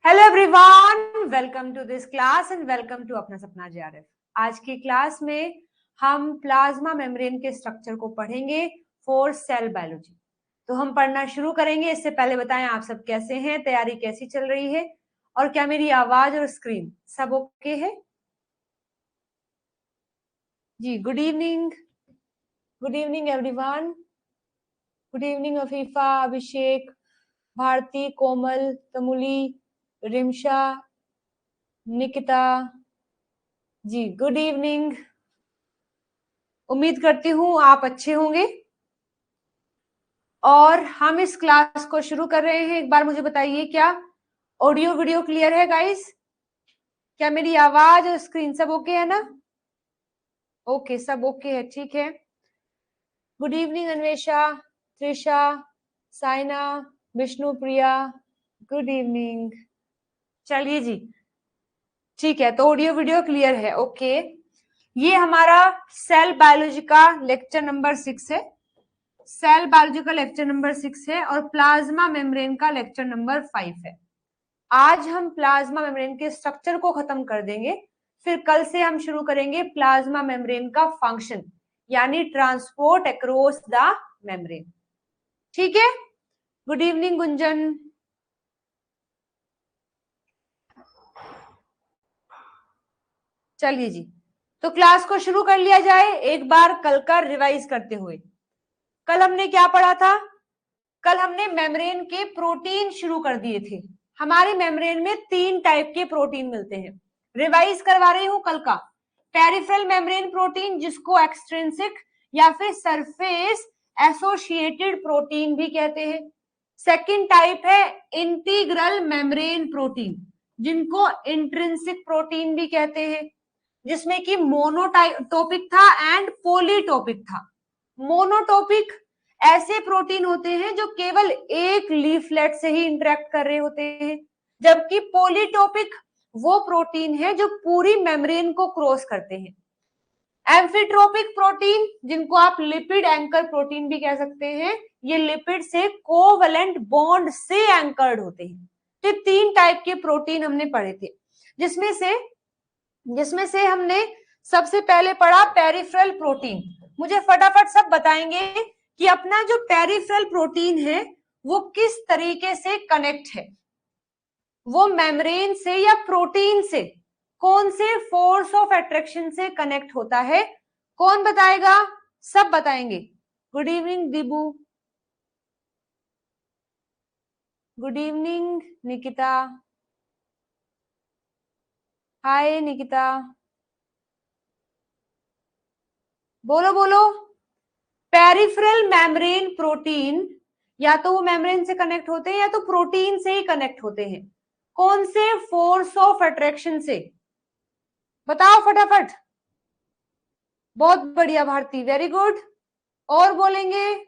Hello everyone, welcome to this class and welcome to अपना सपना JRF. आज की क्लास में हम प्लाज्मा मेम्ब्रेन के स्ट्रक्चर को पढ़ेंगे फॉर सेल बायोलॉजी। तो हम पढ़ना शुरू करेंगे। इससे पहले बताएं आप सब कैसे हैं, तैयारी कैसी चल रही है और क्या मेरी आवाज और स्क्रीन सब ओके है? जी, good evening everyone. Good evening Afifa, Abhishek, Bharti, Komal, Tamuli, Rimsha, Nikita ji, good evening. उम्मीद करती हूँ आप अच्छे होंगे और हम इस क्लास को शुरू कर रहे हैं। एक बार मुझे बताइए, क्या ऑडियो वीडियो क्लियर है गाइस? क्या मेरी आवाज और स्क्रीन सब ओके है ना? ओके, सब ओके है, ठीक है। Good evening Anvesha, Trisha, Saina, Vishnu Priya, good evening. चलिए जी, ठीक है, तो ऑडियो वीडियो क्लियर है, ओके। ये हमारा सेल बायोलॉजी का लेक्चर नंबर 6 है। सेल बायोलॉजी का लेक्चर नंबर 6 है और प्लाज्मा मेम्ब्रेन का लेक्चर नंबर 5 है। आज हम प्लाज्मा मेम्ब्रेन के स्ट्रक्चर को खत्म कर देंगे, फिर कल से हम शुरू करेंगे प्लाज्मा मेम्ब्रेन का फंक्शन, यानी ट्रांसपोर्ट अक्रॉस द मेम्ब्रेन। ठीक है, गुड इवनिंग गुंजन। चलिए जी, तो क्लास को शुरू कर लिया जाए एक बार कल का रिवाइज करते हुए। कल हमने क्या पढ़ा था? कल हमने मेम्ब्रेन के प्रोटीन शुरू कर दिए थे। हमारे मेम्ब्रेन में 3 टाइप के प्रोटीन मिलते हैं। रिवाइज करवा रही हूं कल का। पेरिफेरल मेम्ब्रेन प्रोटीन, जिसको एक्सट्रिंसिक या फिर सरफेस एसोसिएटेड प्रोटीन भी कहते हैं। सेकंड टाइप है इंटीग्रल मेम्ब्रेन प्रोटीन, जिनको इंट्रिंसिक प्रोटीन भी कहते हैं, जिसमें कि मोनोटॉपिक था एंड पॉलीटॉपिक था। मोनोटॉपिक ऐसे प्रोटीन होते हैं जो केवल एक लीफलेट से ही इंटरेक्ट कर रहे होते हैं, जबकि पॉलीटॉपिक वो प्रोटीन है जो पूरी मेम्ब्रेन को क्रॉस करते हैं। एम्फीट्रोपिक प्रोटीन, जिनको आप लिपिड एंकर प्रोटीन भी कह सकते हैं, ये लिपिड से कोवैलेंट बॉन्ड से एंकर्ड होते हैं। तो 3 टाइप के प्रोटीन हमने पढ़े थे, जिसमें से हमने सबसे पहले पढ़ा पेरिफेरल प्रोटीन। मुझे फटाफट सब बताएंगे कि अपना जो पेरिफेरल प्रोटीन है वो किस तरीके से कनेक्ट है, वो मेम्ब्रेन से या प्रोटीन से कौन से फोर्स ऑफ अट्रैक्शन से कनेक्ट होता है। कौन बताएगा? सब बताएंगे। Good evening Dibu, good evening Nikita, hi Nikita, बोलो बोलो। पेरिफेरल मेम्ब्रेन प्रोटीन या तो वो मेम्ब्रेन से कनेक्ट होते हैं या तो प्रोटीन से ही कनेक्ट होते हैं। कौन से फोर्स ऑफ अट्रैक्शन से? बताओ फटाफट। बहुत बढ़िया भारती, वेरी गुड। और बोलेंगे?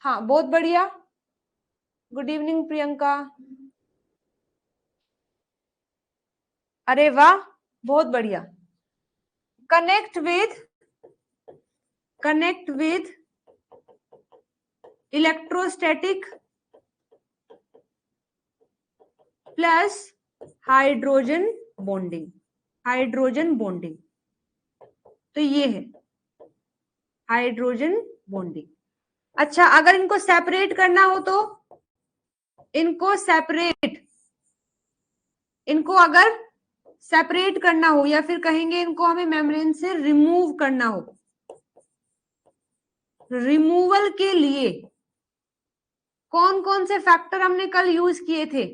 हाँ, बहुत बढ़िया। Good evening Priyanka. अरे वाह, बहुत बढ़िया। Connect with electrostatic plus hydrogen bonding. Hydrogen bonding, तो ये है हाइड्रोजन बॉन्डिंग। अच्छा, अगर इनको सेपरेट करना हो तो इनको अगर सेपरेट करना हो या फिर कहेंगे इनको हमें मेम्ब्रेन से रिमूव करना हो, रिमूवल के लिए कौन कौन से फैक्टर हमने कल यूज किए थे?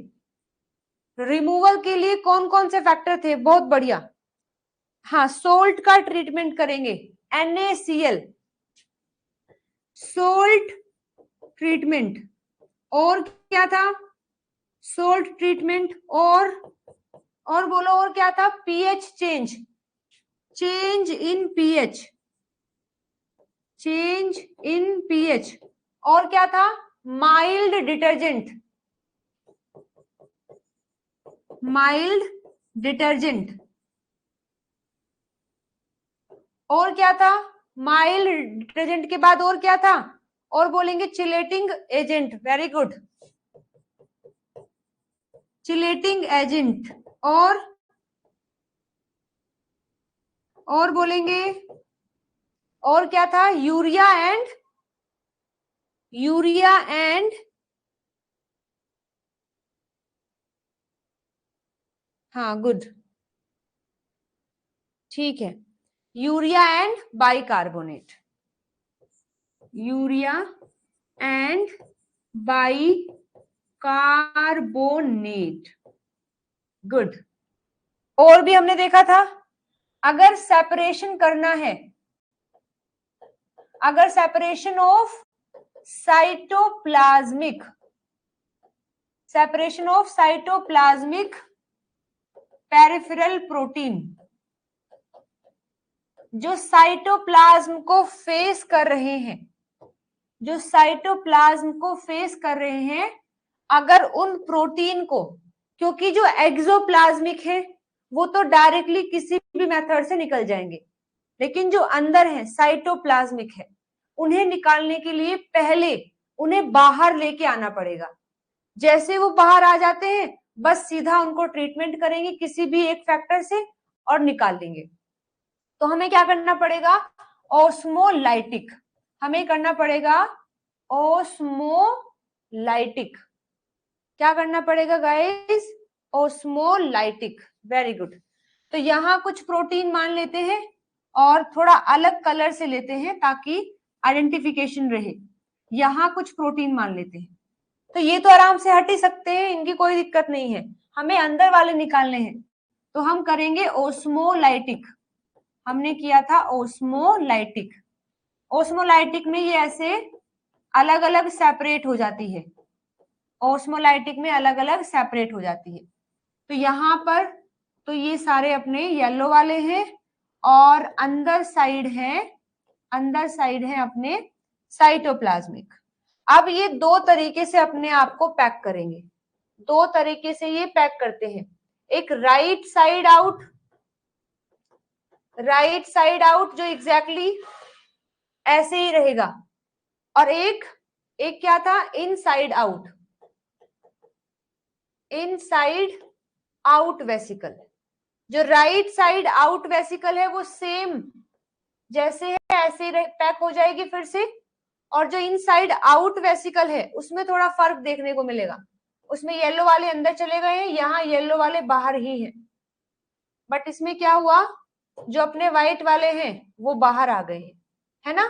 रिमूवल के लिए कौन कौन से फैक्टर थे? बहुत बढ़िया। हाँ, सोल्ट का ट्रीटमेंट करेंगे, NaCl, सोल्ट ट्रीटमेंट। और क्या था? सोल्ट ट्रीटमेंट और बोलो, और क्या था? PH change in pH. और क्या था? Mild detergent. और क्या था? माइल्ड डिटर्जेंट के बाद और क्या था? और बोलेंगे chelating agent. Very good. Chelating agent और बोलेंगे, और क्या था? यूरिया एंड हाँ गुड, ठीक है, urea and bicarbonate, urea and bicarbonate, good. और भी हमने देखा था, अगर सेपरेशन करना है, अगर separation of cytoplasmic peripheral protein, जो साइटोप्लाज्म को फेस कर रहे हैं, जो साइटोप्लाज्म को फेस कर रहे हैं, अगर उन प्रोटीन को, क्योंकि जो एक्सोप्लाज्मिक है वो तो डायरेक्टली किसी भी मेथड से निकल जाएंगे, लेकिन जो अंदर है साइटोप्लाज्मिक है, उन्हें निकालने के लिए पहले उन्हें बाहर लेके आना पड़ेगा। जैसे वो बाहर आ जाते हैं बस सीधा उनको ट्रीटमेंट करेंगे किसी भी एक फैक्टर से और निकाल देंगे। तो हमें क्या करना पड़ेगा? ओस्मोलाइटिक, हमें करना पड़ेगा ओस्मोलाइटिक। क्या करना पड़ेगा गाइस? ओस्मोलाइटिक, very good. तो यहाँ कुछ प्रोटीन मान लेते हैं और थोड़ा अलग कलर से लेते हैं ताकि आइडेंटिफिकेशन रहे। यहाँ कुछ प्रोटीन मान लेते हैं, तो ये तो आराम से हट ही सकते हैं, इनकी कोई दिक्कत नहीं है, हमें अंदर वाले निकालने हैं, तो हम करेंगे ओस्मोलाइटिक। हमने किया था ओस्मोलाइटिक। ओस्मोलाइटिक में ये ऐसे अलग अलग सेपरेट हो जाती है, ओस्मोलाइटिक में अलग अलग सेपरेट हो जाती है। तो यहाँ पर तो ये सारे अपने येलो वाले हैं और अंदर साइड है अपने साइटोप्लाज्मिक। अब ये दो तरीके से अपने आप को पैक करेंगे, दो तरीके से ये पैक करते हैं, एक राइट साइड आउट जो एग्जैक्टली ऐसे ही रहेगा, और एक क्या था? Inside out vesicle. जो राइट साइड आउट वेसिकल है वो सेम जैसे है ऐसे ही पैक हो जाएगी फिर से, और जो इनसाइड आउट वेसिकल है उसमें थोड़ा फर्क देखने को मिलेगा, उसमें येलो वाले अंदर चले गए हैं, यहाँ येलो वाले बाहर ही हैं। बट इसमें क्या हुआ? जो अपने व्हाइट वाले हैं वो बाहर आ गए हैं, है ना?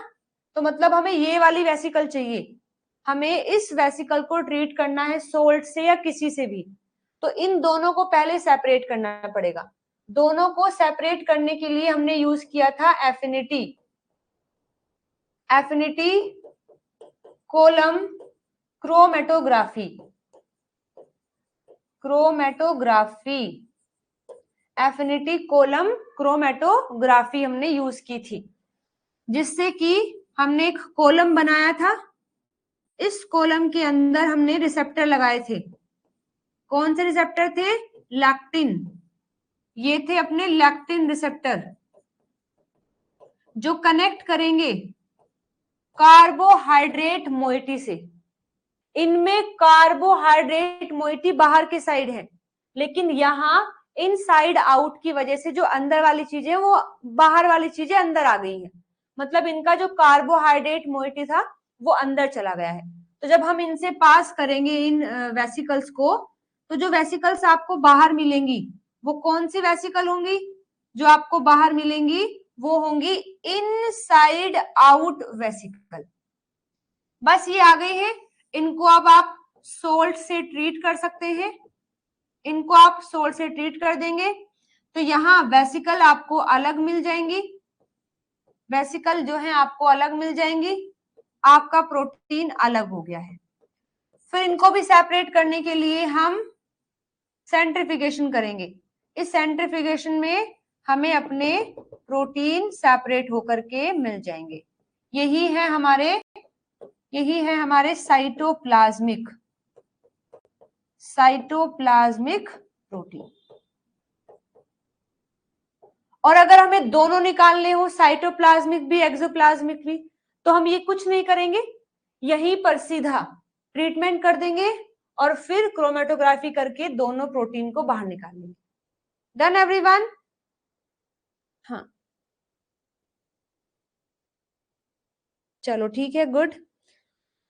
तो मतलब हमें ये वाली वेसिकल चाहिए, हमें इस वेसिकल को ट्रीट करना है सोल्ट से या किसी से भी, तो इन दोनों को पहले सेपरेट करना पड़ेगा। दोनों को सेपरेट करने के लिए हमने यूज किया था affinity column chromatography affinity column chromatography हमने यूज की थी, जिससे कि हमने एक कॉलम बनाया था, इस कॉलम के अंदर हमने रिसेप्टर लगाए थे। कौन से रिसेप्टर थे? लैक्टिन। ये थे अपने लैक्टिन रिसेप्टर जो कनेक्ट करेंगे कार्बोहाइड्रेट मोइटी से। इनमें कार्बोहाइड्रेट मोइटी बाहर की साइड है, लेकिन यहाँ इनसाइड आउट की वजह से जो अंदर वाली चीजें वो बाहर वाली चीजें अंदर आ गई हैं, मतलब इनका जो कार्बोहाइड्रेट मोइटी था वो अंदर चला गया है। तो जब हम इनसे पास करेंगे इन वेसिकल्स को, तो जो वेसिकल्स आपको बाहर मिलेंगी वो कौन सी वेसिकल होंगी? जो आपको बाहर मिलेंगी वो होंगी इनसाइड आउट वेसिकल। बस ये आ गई है, इनको अब आप सोल्ट से ट्रीट कर सकते हैं, इनको आप सोल्ट से ट्रीट कर देंगे तो यहाँ वेसिकल आपको अलग मिल जाएंगी, वेसिकल जो है आपको अलग मिल जाएंगी, आपका प्रोटीन अलग हो गया है। फिर इनको भी सेपरेट करने के लिए हम सेंट्रीफिकेशन करेंगे। इस सेंट्रीफिकेशन में हमें अपने प्रोटीन सेपरेट होकर के मिल जाएंगे। यही है हमारे साइटोप्लाज्मिक प्रोटीन। और अगर हमें दोनों निकालने हो, साइटोप्लाज्मिक भी एक्सोप्लाज्मिक भी, तो हम ये कुछ नहीं करेंगे, यहीं पर सीधा ट्रीटमेंट कर देंगे और फिर क्रोमेटोग्राफी करके दोनों प्रोटीन को बाहर निकालेंगे। Done everyone? हाँ चलो ठीक है, गुड।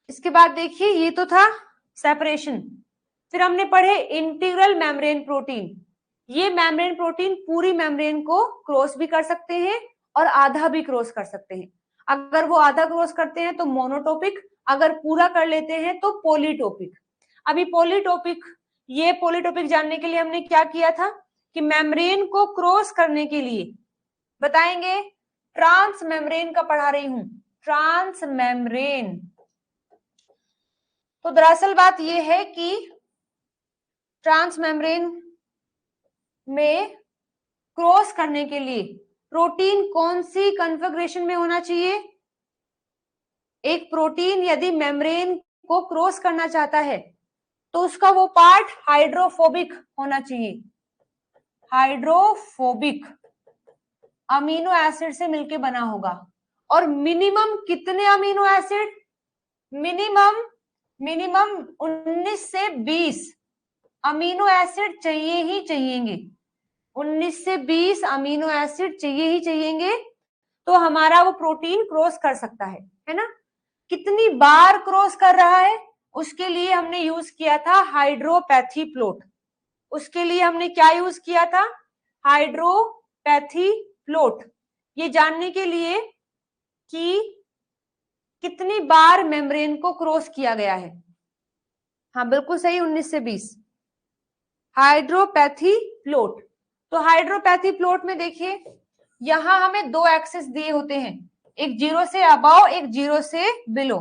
इसके बाद देखिए, ये तो था सेपरेशन। फिर हमने पढ़े इंटीग्रल मेम्ब्रेन प्रोटीन। ये मेम्ब्रेन प्रोटीन पूरी मेम्ब्रेन को क्रॉस भी कर सकते हैं और आधा भी क्रॉस कर सकते हैं। अगर वो आधा क्रॉस करते हैं तो मोनोटोपिक, अगर पूरा कर लेते हैं तो पॉलीटोपिक। अभी पॉलीटोपिक, ये पॉलीटोपिक जानने के लिए हमने क्या किया था कि मेम्ब्रेन को क्रॉस करने के लिए बताएंगे, ट्रांस मेम्ब्रेन का पढ़ा रही हूं, ट्रांस मेम्ब्रेन। तो दरअसल बात यह है कि ट्रांस मेम्ब्रेन में क्रॉस करने के लिए प्रोटीन कौन सी कॉन्फ़िगरेशन में होना चाहिए? एक प्रोटीन यदि मेम्ब्रेन को क्रॉस करना चाहता है तो उसका वो पार्ट हाइड्रोफोबिक होना चाहिए। हाइड्रोफोबिक अमीनो एसिड से मिलके बना होगा। और मिनिमम कितने अमीनो एसिड? मिनिमम 19 से 20 अमीनो एसिड चाहिए ही चाहिएंगे। 19 से 20 अमीनो एसिड चाहिए ही चाहिएंगे, तो हमारा वो प्रोटीन क्रॉस कर सकता है ना। कितनी बार क्रॉस कर रहा है, उसके लिए हमने यूज किया था हाइड्रोपैथी प्लॉट। उसके लिए हमने क्या यूज किया था? हाइड्रोपैथी प्लॉट, ये जानने के लिए कि कितनी बार मेम्ब्रेन को क्रॉस किया गया है। हाँ बिल्कुल सही, 19 से 20 हाइड्रोपैथी प्लॉट। तो हाइड्रोपैथी प्लॉट में देखिए, यहां हमें दो एक्सेस दिए होते हैं, एक 0 से अबव, एक 0 से बिलो।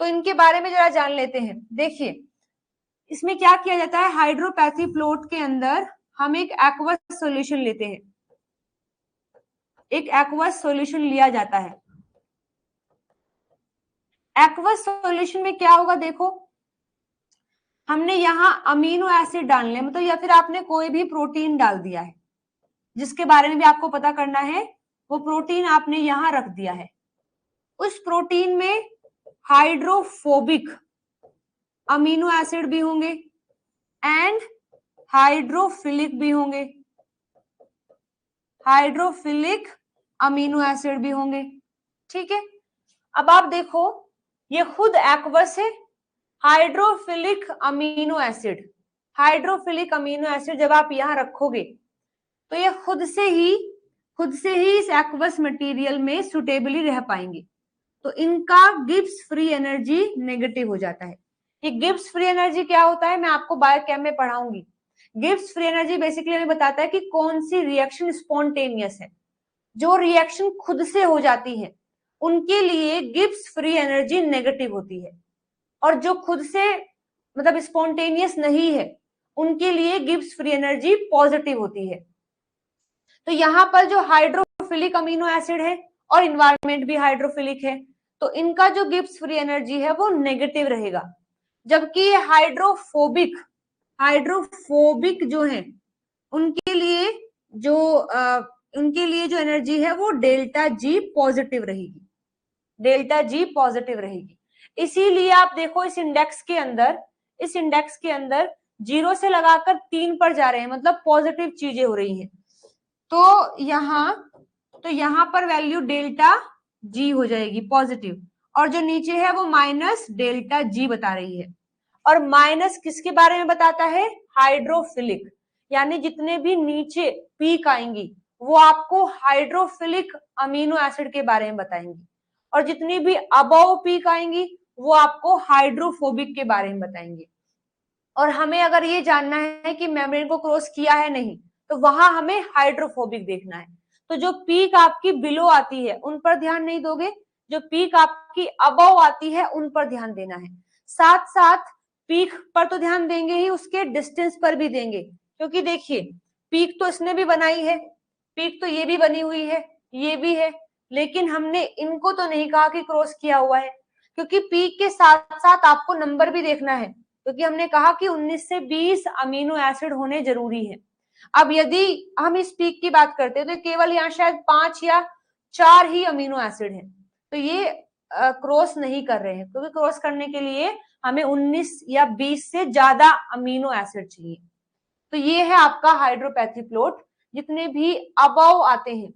तो इनके बारे में जरा जान लेते हैं। देखिए इसमें क्या किया जाता है, हाइड्रोपैथी प्लॉट के अंदर हम एक एक्वस सॉल्यूशन लेते हैं, एक एक्वस सॉल्यूशन लिया जाता है। एक्वस सॉल्यूशन में क्या होगा, देखो हमने यहाँ अमीनो एसिड डालने, मतलब या फिर आपने कोई भी प्रोटीन डाल दिया है जिसके बारे में भी आपको पता करना है, वो प्रोटीन आपने यहाँ रख दिया है। उस प्रोटीन में हाइड्रोफोबिक अमीनो एसिड भी होंगे एंड हाइड्रोफिलिक भी होंगे, हाइड्रोफिलिक अमीनो एसिड भी होंगे। ठीक है, अब आप देखो ये खुद एक्वस है। Hydrophilic amino acid, hydrophilic amino acid जब आप यहां रखोगे तो ये खुद से ही इस एक्वस मटेरियल में सुटेबली रह पाएंगे। तो इनका गिब्स फ्री एनर्जी नेगेटिव हो जाता है। ये गिब्स फ्री एनर्जी क्या होता है, मैं आपको बायोकेम में पढ़ाऊंगी। गिब्स फ्री एनर्जी बेसिकली हमें बताता है कि कौन सी रिएक्शन स्पॉन्टेनियस है। जो रिएक्शन खुद से हो जाती है उनके लिए गिब्स फ्री एनर्जी नेगेटिव होती है, और जो खुद से मतलब स्पॉन्टेनियस नहीं है उनके लिए गिब्स फ्री एनर्जी पॉजिटिव होती है। तो यहाँ पर जो हाइड्रोफिलिक अमीनो एसिड है और इन्वायरमेंट भी हाइड्रोफिलिक है, तो इनका जो गिब्स फ्री एनर्जी है वो नेगेटिव रहेगा। जबकि ये हाइड्रोफोबिक जो है उनके लिए जो एनर्जी है वो डेल्टा जी पॉजिटिव रहेगी, डेल्टा जी पॉजिटिव रहेगी। इसीलिए आप देखो इस इंडेक्स के अंदर 0 से लगाकर 3 पर जा रहे हैं, मतलब पॉजिटिव चीजें हो रही हैं। तो यहाँ पर वैल्यू डेल्टा जी हो जाएगी पॉजिटिव, और जो नीचे है वो माइनस डेल्टा जी बता रही है। और माइनस किसके बारे में बताता है? हाइड्रोफिलिक, यानी जितने भी नीचे पीक आएंगी वो आपको हाइड्रोफिलिक अमीनो एसिड के बारे में बताएंगी, और जितनी भी अबव पीक आएंगी वो आपको हाइड्रोफोबिक के बारे में बताएंगे। और हमें अगर ये जानना है कि मेम्ब्रेन को क्रॉस किया है नहीं, तो वहां हमें हाइड्रोफोबिक देखना है। तो जो पीक आपकी बिलो आती है उन पर ध्यान नहीं दोगे, जो पीक आपकी अबव आती है उन पर ध्यान देना है। साथ साथ पीक पर तो ध्यान देंगे ही, उसके डिस्टेंस पर भी देंगे, क्योंकि देखिए पीक तो इसने भी बनाई है, पीक तो ये भी बनी हुई है, ये भी है, लेकिन हमने इनको तो नहीं कहा कि क्रॉस किया हुआ है, क्योंकि पीक के साथ साथ आपको नंबर भी देखना है, क्योंकि हमने कहा कि 19 से 20 अमीनो एसिड होने जरूरी है। अब यदि हम इस पीक की बात करते हैं तो केवल यहाँ शायद 5 या 4 ही अमीनो एसिड हैं, तो ये क्रॉस नहीं कर रहे हैं, क्योंकि क्रॉस करने के लिए हमें 19 या 20 से ज्यादा अमीनो एसिड चाहिए। तो ये है आपका हाइड्रोपैथी प्लॉट। जितने भी अबव आते हैं,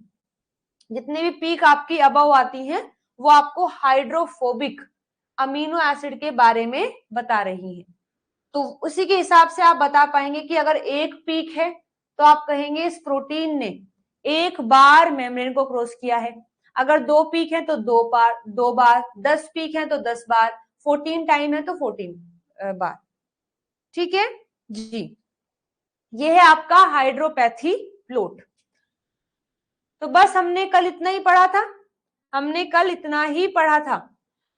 जितने भी पीक आपकी अबव आती हैं, वो आपको हाइड्रोफोबिक अमीनो एसिड के बारे में बता रही है। तो उसी के हिसाब से आप बता पाएंगे कि अगर एक पीक है तो आप कहेंगे इस प्रोटीन ने एक बार मेम्ब्रेन को क्रॉस किया है। अगर 2 पीक है तो 2 बार, 10 पीक है तो 10 बार, 14 टाइम है तो 14 बार। ठीक है जी, ये है आपका हाइड्रोपैथी प्लॉट। तो बस हमने कल इतना ही पढ़ा था, हमने कल इतना ही पढ़ा था।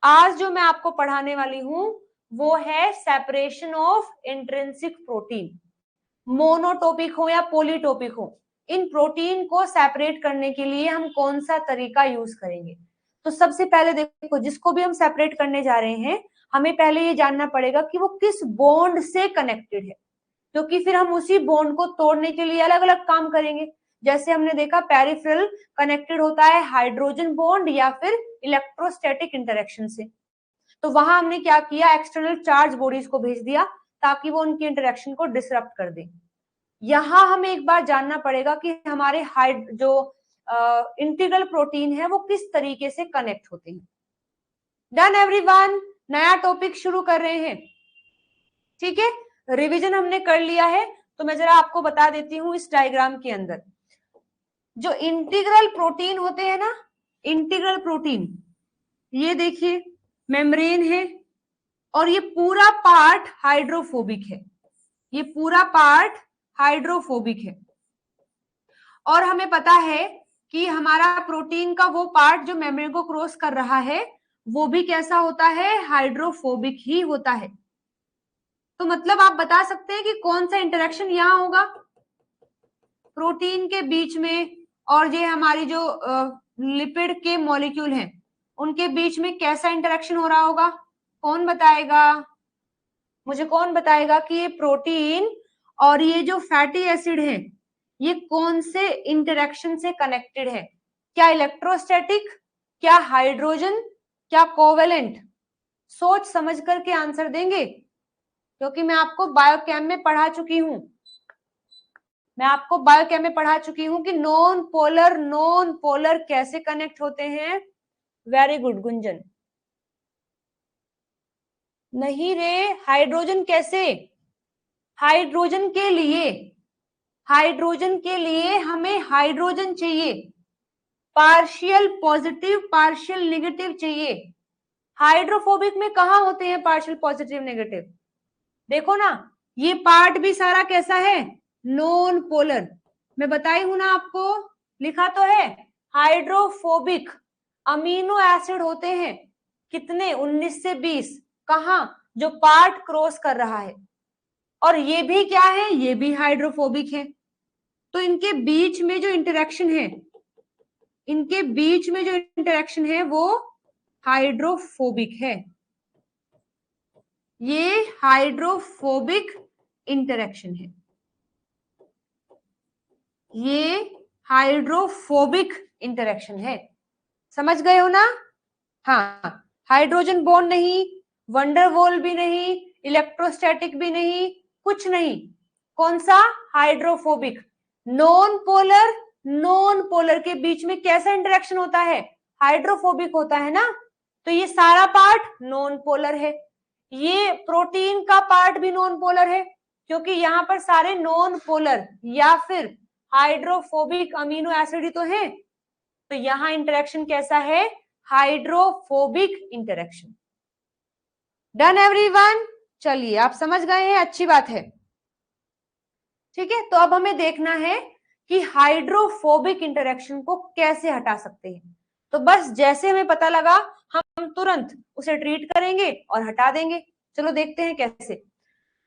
आज जो मैं आपको पढ़ाने वाली हूं वो है सेपरेशन ऑफ इंट्रिंसिक प्रोटीन। मोनोटॉपिक हो या पॉलीटॉपिक हो, इन प्रोटीन को सेपरेट करने के लिए हम कौन सा तरीका यूज करेंगे। तो सबसे पहले देखो, जिसको भी हम सेपरेट करने जा रहे हैं, हमें पहले ये जानना पड़ेगा कि वो किस बॉन्ड से कनेक्टेड है, क्योंकि फिर हम उसी बॉन्ड को तोड़ने के लिए अलग अलग काम करेंगे। जैसे हमने देखा पेरिफेरल कनेक्टेड होता है हाइड्रोजन बॉन्ड या फिर इलेक्ट्रोस्टैटिक इंटरेक्शन से। तो वहां हमने क्या किया, एक्सटर्नल चार्ज बॉडीज को भेज दिया ताकि वो उनकी इंटरेक्शन को डिसरप्ट कर दे। यहां हमें एक बार जानना पड़ेगा कि हमारे जो इंटीग्रल प्रोटीन है वो किस तरीके से कनेक्ट होते हैं। डन एवरीवन, नया टॉपिक शुरू कर रहे हैं। ठीक है, रिवीजन हमने कर लिया है, तो मैं जरा आपको बता देती हूँ इस डायग्राम के अंदर जो इंटीग्रल प्रोटीन होते हैं ना, इंटीग्रल प्रोटीन, ये देखिए मेम्ब्रेन है और ये पूरा पार्ट हाइड्रोफोबिक है, ये पूरा पार्ट हाइड्रोफोबिक है। और हमें पता है कि हमारा प्रोटीन का वो पार्ट जो मेम्ब्रेन को क्रॉस कर रहा है वो भी कैसा होता है, हाइड्रोफोबिक ही होता है। तो मतलब आप बता सकते हैं कि कौन सा इंटरेक्शन यहाँ होगा प्रोटीन के बीच में और ये हमारी जो लिपिड के मॉलिक्यूल हैं उनके बीच में कैसा इंटरेक्शन हो रहा होगा। कौन बताएगा मुझे, कौन बताएगा कि ये प्रोटीन और ये जो फैटी एसिड है ये कौन से इंटरेक्शन से कनेक्टेड है, क्या इलेक्ट्रोस्टैटिक, क्या हाइड्रोजन, क्या कोवेलेंट। सोच समझ करके आंसर देंगे, क्योंकि मैं आपको बायोकेम में पढ़ा चुकी हूं, मैं आपको बायोकेम में पढ़ा चुकी हूं कि नॉन पोलर कैसे कनेक्ट होते हैं। वेरी गुड गुंजन, नहीं रे, हाइड्रोजन कैसे, हाइड्रोजन के लिए हमें हाइड्रोजन चाहिए, पार्शियल पॉजिटिव पार्शियल नेगेटिव चाहिए। हाइड्रोफोबिक में कहां होते हैं पार्शियल पॉजिटिव नेगेटिव, देखो ना, ये पार्ट भी सारा कैसा है, नॉन पोलर। मैं बताई हूं ना आपको, लिखा तो है हाइड्रोफोबिक अमीनो एसिड होते हैं कितने, 19 से 20, कहां, जो पार्ट क्रॉस कर रहा है। और ये भी क्या है, ये भी हाइड्रोफोबिक है। तो इनके बीच में जो इंटरेक्शन है, इनके बीच में जो इंटरेक्शन है वो हाइड्रोफोबिक है, ये हाइड्रोफोबिक इंटरेक्शन है, ये हाइड्रोफोबिक इंटरेक्शन है। समझ गए हो ना। हाँ, हाइड्रोजन बॉन्ड नहीं, वंडरवॉल भी नहीं, इलेक्ट्रोस्टैटिक भी नहीं, कुछ नहीं। कौन सा, हाइड्रोफोबिक। नॉन पोलर के बीच में कैसा इंटरेक्शन होता है, हाइड्रोफोबिक होता है ना। तो ये सारा पार्ट नॉन पोलर है, ये प्रोटीन का पार्ट भी नॉन पोलर है, क्योंकि यहाँ पर सारे नॉन पोलर या फिर हाइड्रोफोबिक अमीनो एसिड ही तो है। तो यहाँ इंटरेक्शन कैसा है, हाइड्रोफोबिक इंटरेक्शन। डन एवरीवन, चलिए आप समझ गए हैं, अच्छी बात है। ठीक है, तो अब हमें देखना है कि हाइड्रोफोबिक इंटरेक्शन को कैसे हटा सकते हैं। तो बस जैसे हमें पता लगा हम तुरंत उसे ट्रीट करेंगे और हटा देंगे। चलो देखते हैं कैसे।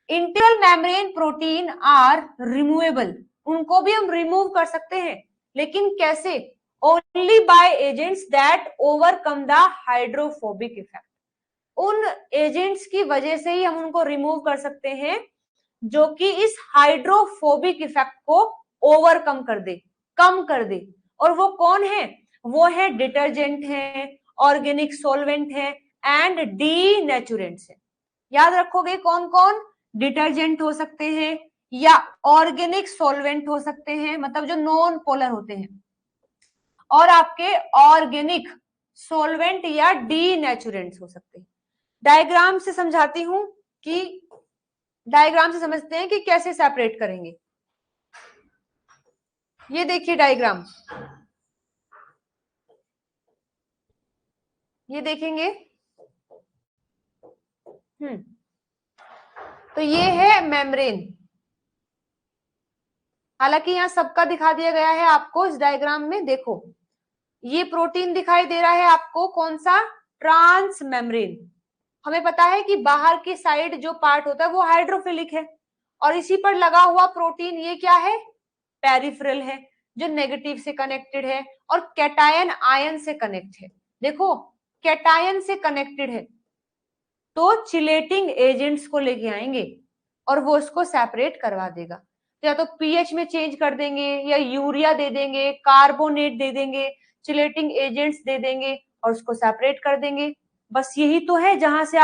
Integral membrane protein are removable, उनको भी हम रिमूव कर सकते हैं, लेकिन कैसे, only by agents that overcome the hydrophobic effect. उन एजेंट्स की वजह से ही हम उनको रिमूव कर सकते हैं जो कि इस हाइड्रोफोबिक इफेक्ट को ओवरकम कर दे, कम कर दे। और वो कौन है, वो है डिटर्जेंट है, ऑर्गेनिक सॉल्वेंट है एंड डीनेचुरेंट्स है। याद रखोगे कौन कौन? डिटर्जेंट हो सकते हैं या ऑर्गेनिक सॉल्वेंट हो सकते हैं, मतलब जो नॉन पोलर होते हैं, और आपके ऑर्गेनिक सॉल्वेंट या डीनेचुरेंट्स हो सकते हैं। डायग्राम से समझाती हूं कि डायग्राम से समझते हैं कि कैसे सेपरेट करेंगे। ये देखिए डायग्राम, ये देखेंगे। तो ये है मेम्ब्रेन। हालांकि यहाँ सबका दिखा दिया गया है आपको इस डायग्राम में। देखो ये प्रोटीन दिखाई दे रहा है आपको, कौन सा? Transmembrane. हमें पता है कि बाहर की साइड जो पार्ट होता है वो हाइड्रोफिलिक है, और इसी पर लगा हुआ प्रोटीन ये क्या है? पेरिफेरल है, जो नेगेटिव से कनेक्टेड है और कैटायन आयन से कनेक्ट है। देखो कैटायन से कनेक्टेड है तो चिलेटिंग एजेंट्स को लेके आएंगे और वो उसको सेपरेट करवा देगा। तो या तो पीएच में चेंज कर देंगे, या यूरिया दे देंगे, कार्बोनेट दे देंगे, चिलेटिंग एजेंट्स दे देंगे और उसको सेपरेट कर देंगे। बस यही तो है जहां से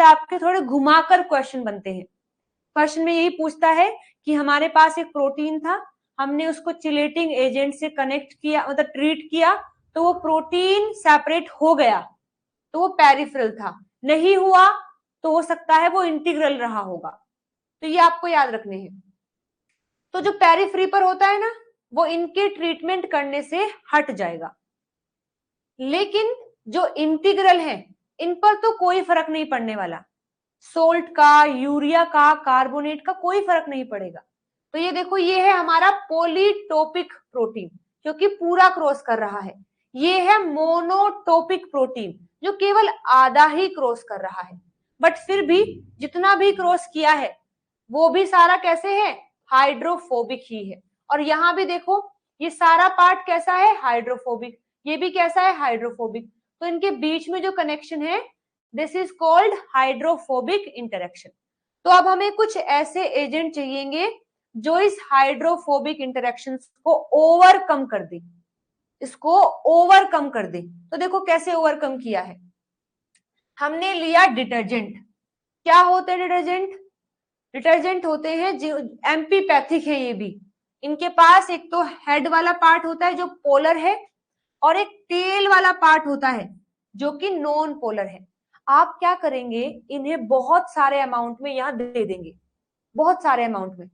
आपके थोड़े घुमाकर क्वेश्चन बनते हैं। क्वेश्चन में यही पूछता है कि हमारे पास एक प्रोटीन था, हमने उसको चिलेटिंग एजेंट से कनेक्ट किया, मतलब ट्रीट किया, तो वो प्रोटीन सेपरेट हो गया तो वो पेरिफेरल था, नहीं हुआ तो हो सकता है वो इंटीग्रल रहा होगा। तो ये आपको याद रखने हैं। तो जो पेरिफेरी पर होता है ना, वो इनके ट्रीटमेंट करने से हट जाएगा, लेकिन जो इंटीग्रल है इन पर तो कोई फर्क नहीं पड़ने वाला। सोल्ट का, यूरिया का, कार्बोनेट का कोई फर्क नहीं पड़ेगा। तो ये देखो, ये है हमारा पॉलीटोपिक प्रोटीन क्योंकि पूरा क्रॉस कर रहा है। ये है मोनोटोपिक प्रोटीन जो केवल आधा ही क्रॉस कर रहा है, बट फिर भी जितना भी क्रॉस किया है वो भी सारा कैसे है? हाइड्रोफोबिक ही है। और यहाँ भी देखो ये सारा पार्ट कैसा है? हाइड्रोफोबिक। ये भी कैसा है? हाइड्रोफोबिक। तो इनके बीच में जो कनेक्शन है, this is called hydrophobic interaction. तो अब हमें कुछ ऐसे एजेंट चाहिएंगे जो इस हाइड्रोफोबिक इंटरेक्शन को ओवरकम कर दे, इसको ओवरकम कर दे। तो देखो कैसे ओवरकम किया है। हमने लिया डिटर्जेंट। क्या होते हैं डिटर्जेंट? डिटर्जेंट होते हैं जो एम्पीपैथिक है। ये भी इनके पास एक तो हेड वाला पार्ट होता है जो पोलर है, और एक टेल वाला पार्ट होता है जो कि नॉन पोलर है। आप क्या करेंगे, इन्हें बहुत सारे अमाउंट में यहां दे देंगे, बहुत सारे अमाउंट में।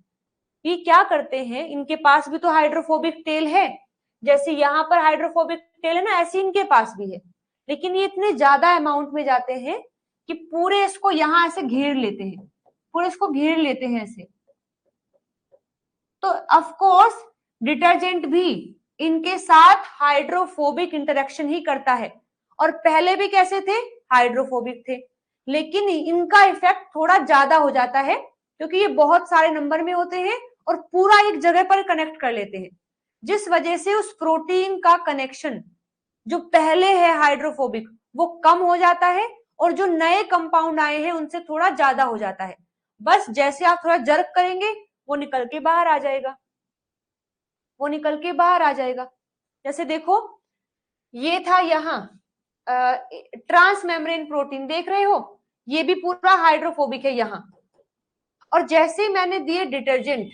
ये क्या करते हैं, इनके पास भी तो हाइड्रोफोबिक टेल है, जैसे यहाँ पर हाइड्रोफोबिक टेल है ना, ऐसे इनके पास भी है, लेकिन ये इतने ज्यादा अमाउंट में जाते हैं कि पूरे इसको यहां ऐसे घेर लेते हैं, पूरे इसको घेर लेते हैं ऐसे। तो ऑफ कोर्स डिटर्जेंट भी इनके साथ हाइड्रोफोबिक इंटरेक्शन ही करता है, और पहले भी कैसे थे? हाइड्रोफोबिक थे, लेकिन इनका इफेक्ट थोड़ा ज्यादा हो जाता है क्योंकि ये बहुत सारे नंबर में होते हैं और पूरा एक जगह पर कनेक्ट कर लेते हैं, जिस वजह से उस प्रोटीन का कनेक्शन जो पहले है हाइड्रोफोबिक वो कम हो जाता है, और जो नए कंपाउंड आए हैं उनसे थोड़ा ज्यादा हो जाता है। बस जैसे आप थोड़ा जर्क करेंगे वो निकल के बाहर आ जाएगा, वो निकल के बाहर आ जाएगा। जैसे देखो ये था यहाँ ट्रांस मेम्ब्रेन प्रोटीन, देख रहे हो, ये भी पूरा हाइड्रोफोबिक है यहाँ। और जैसे ही मैंने दिए डिटर्जेंट,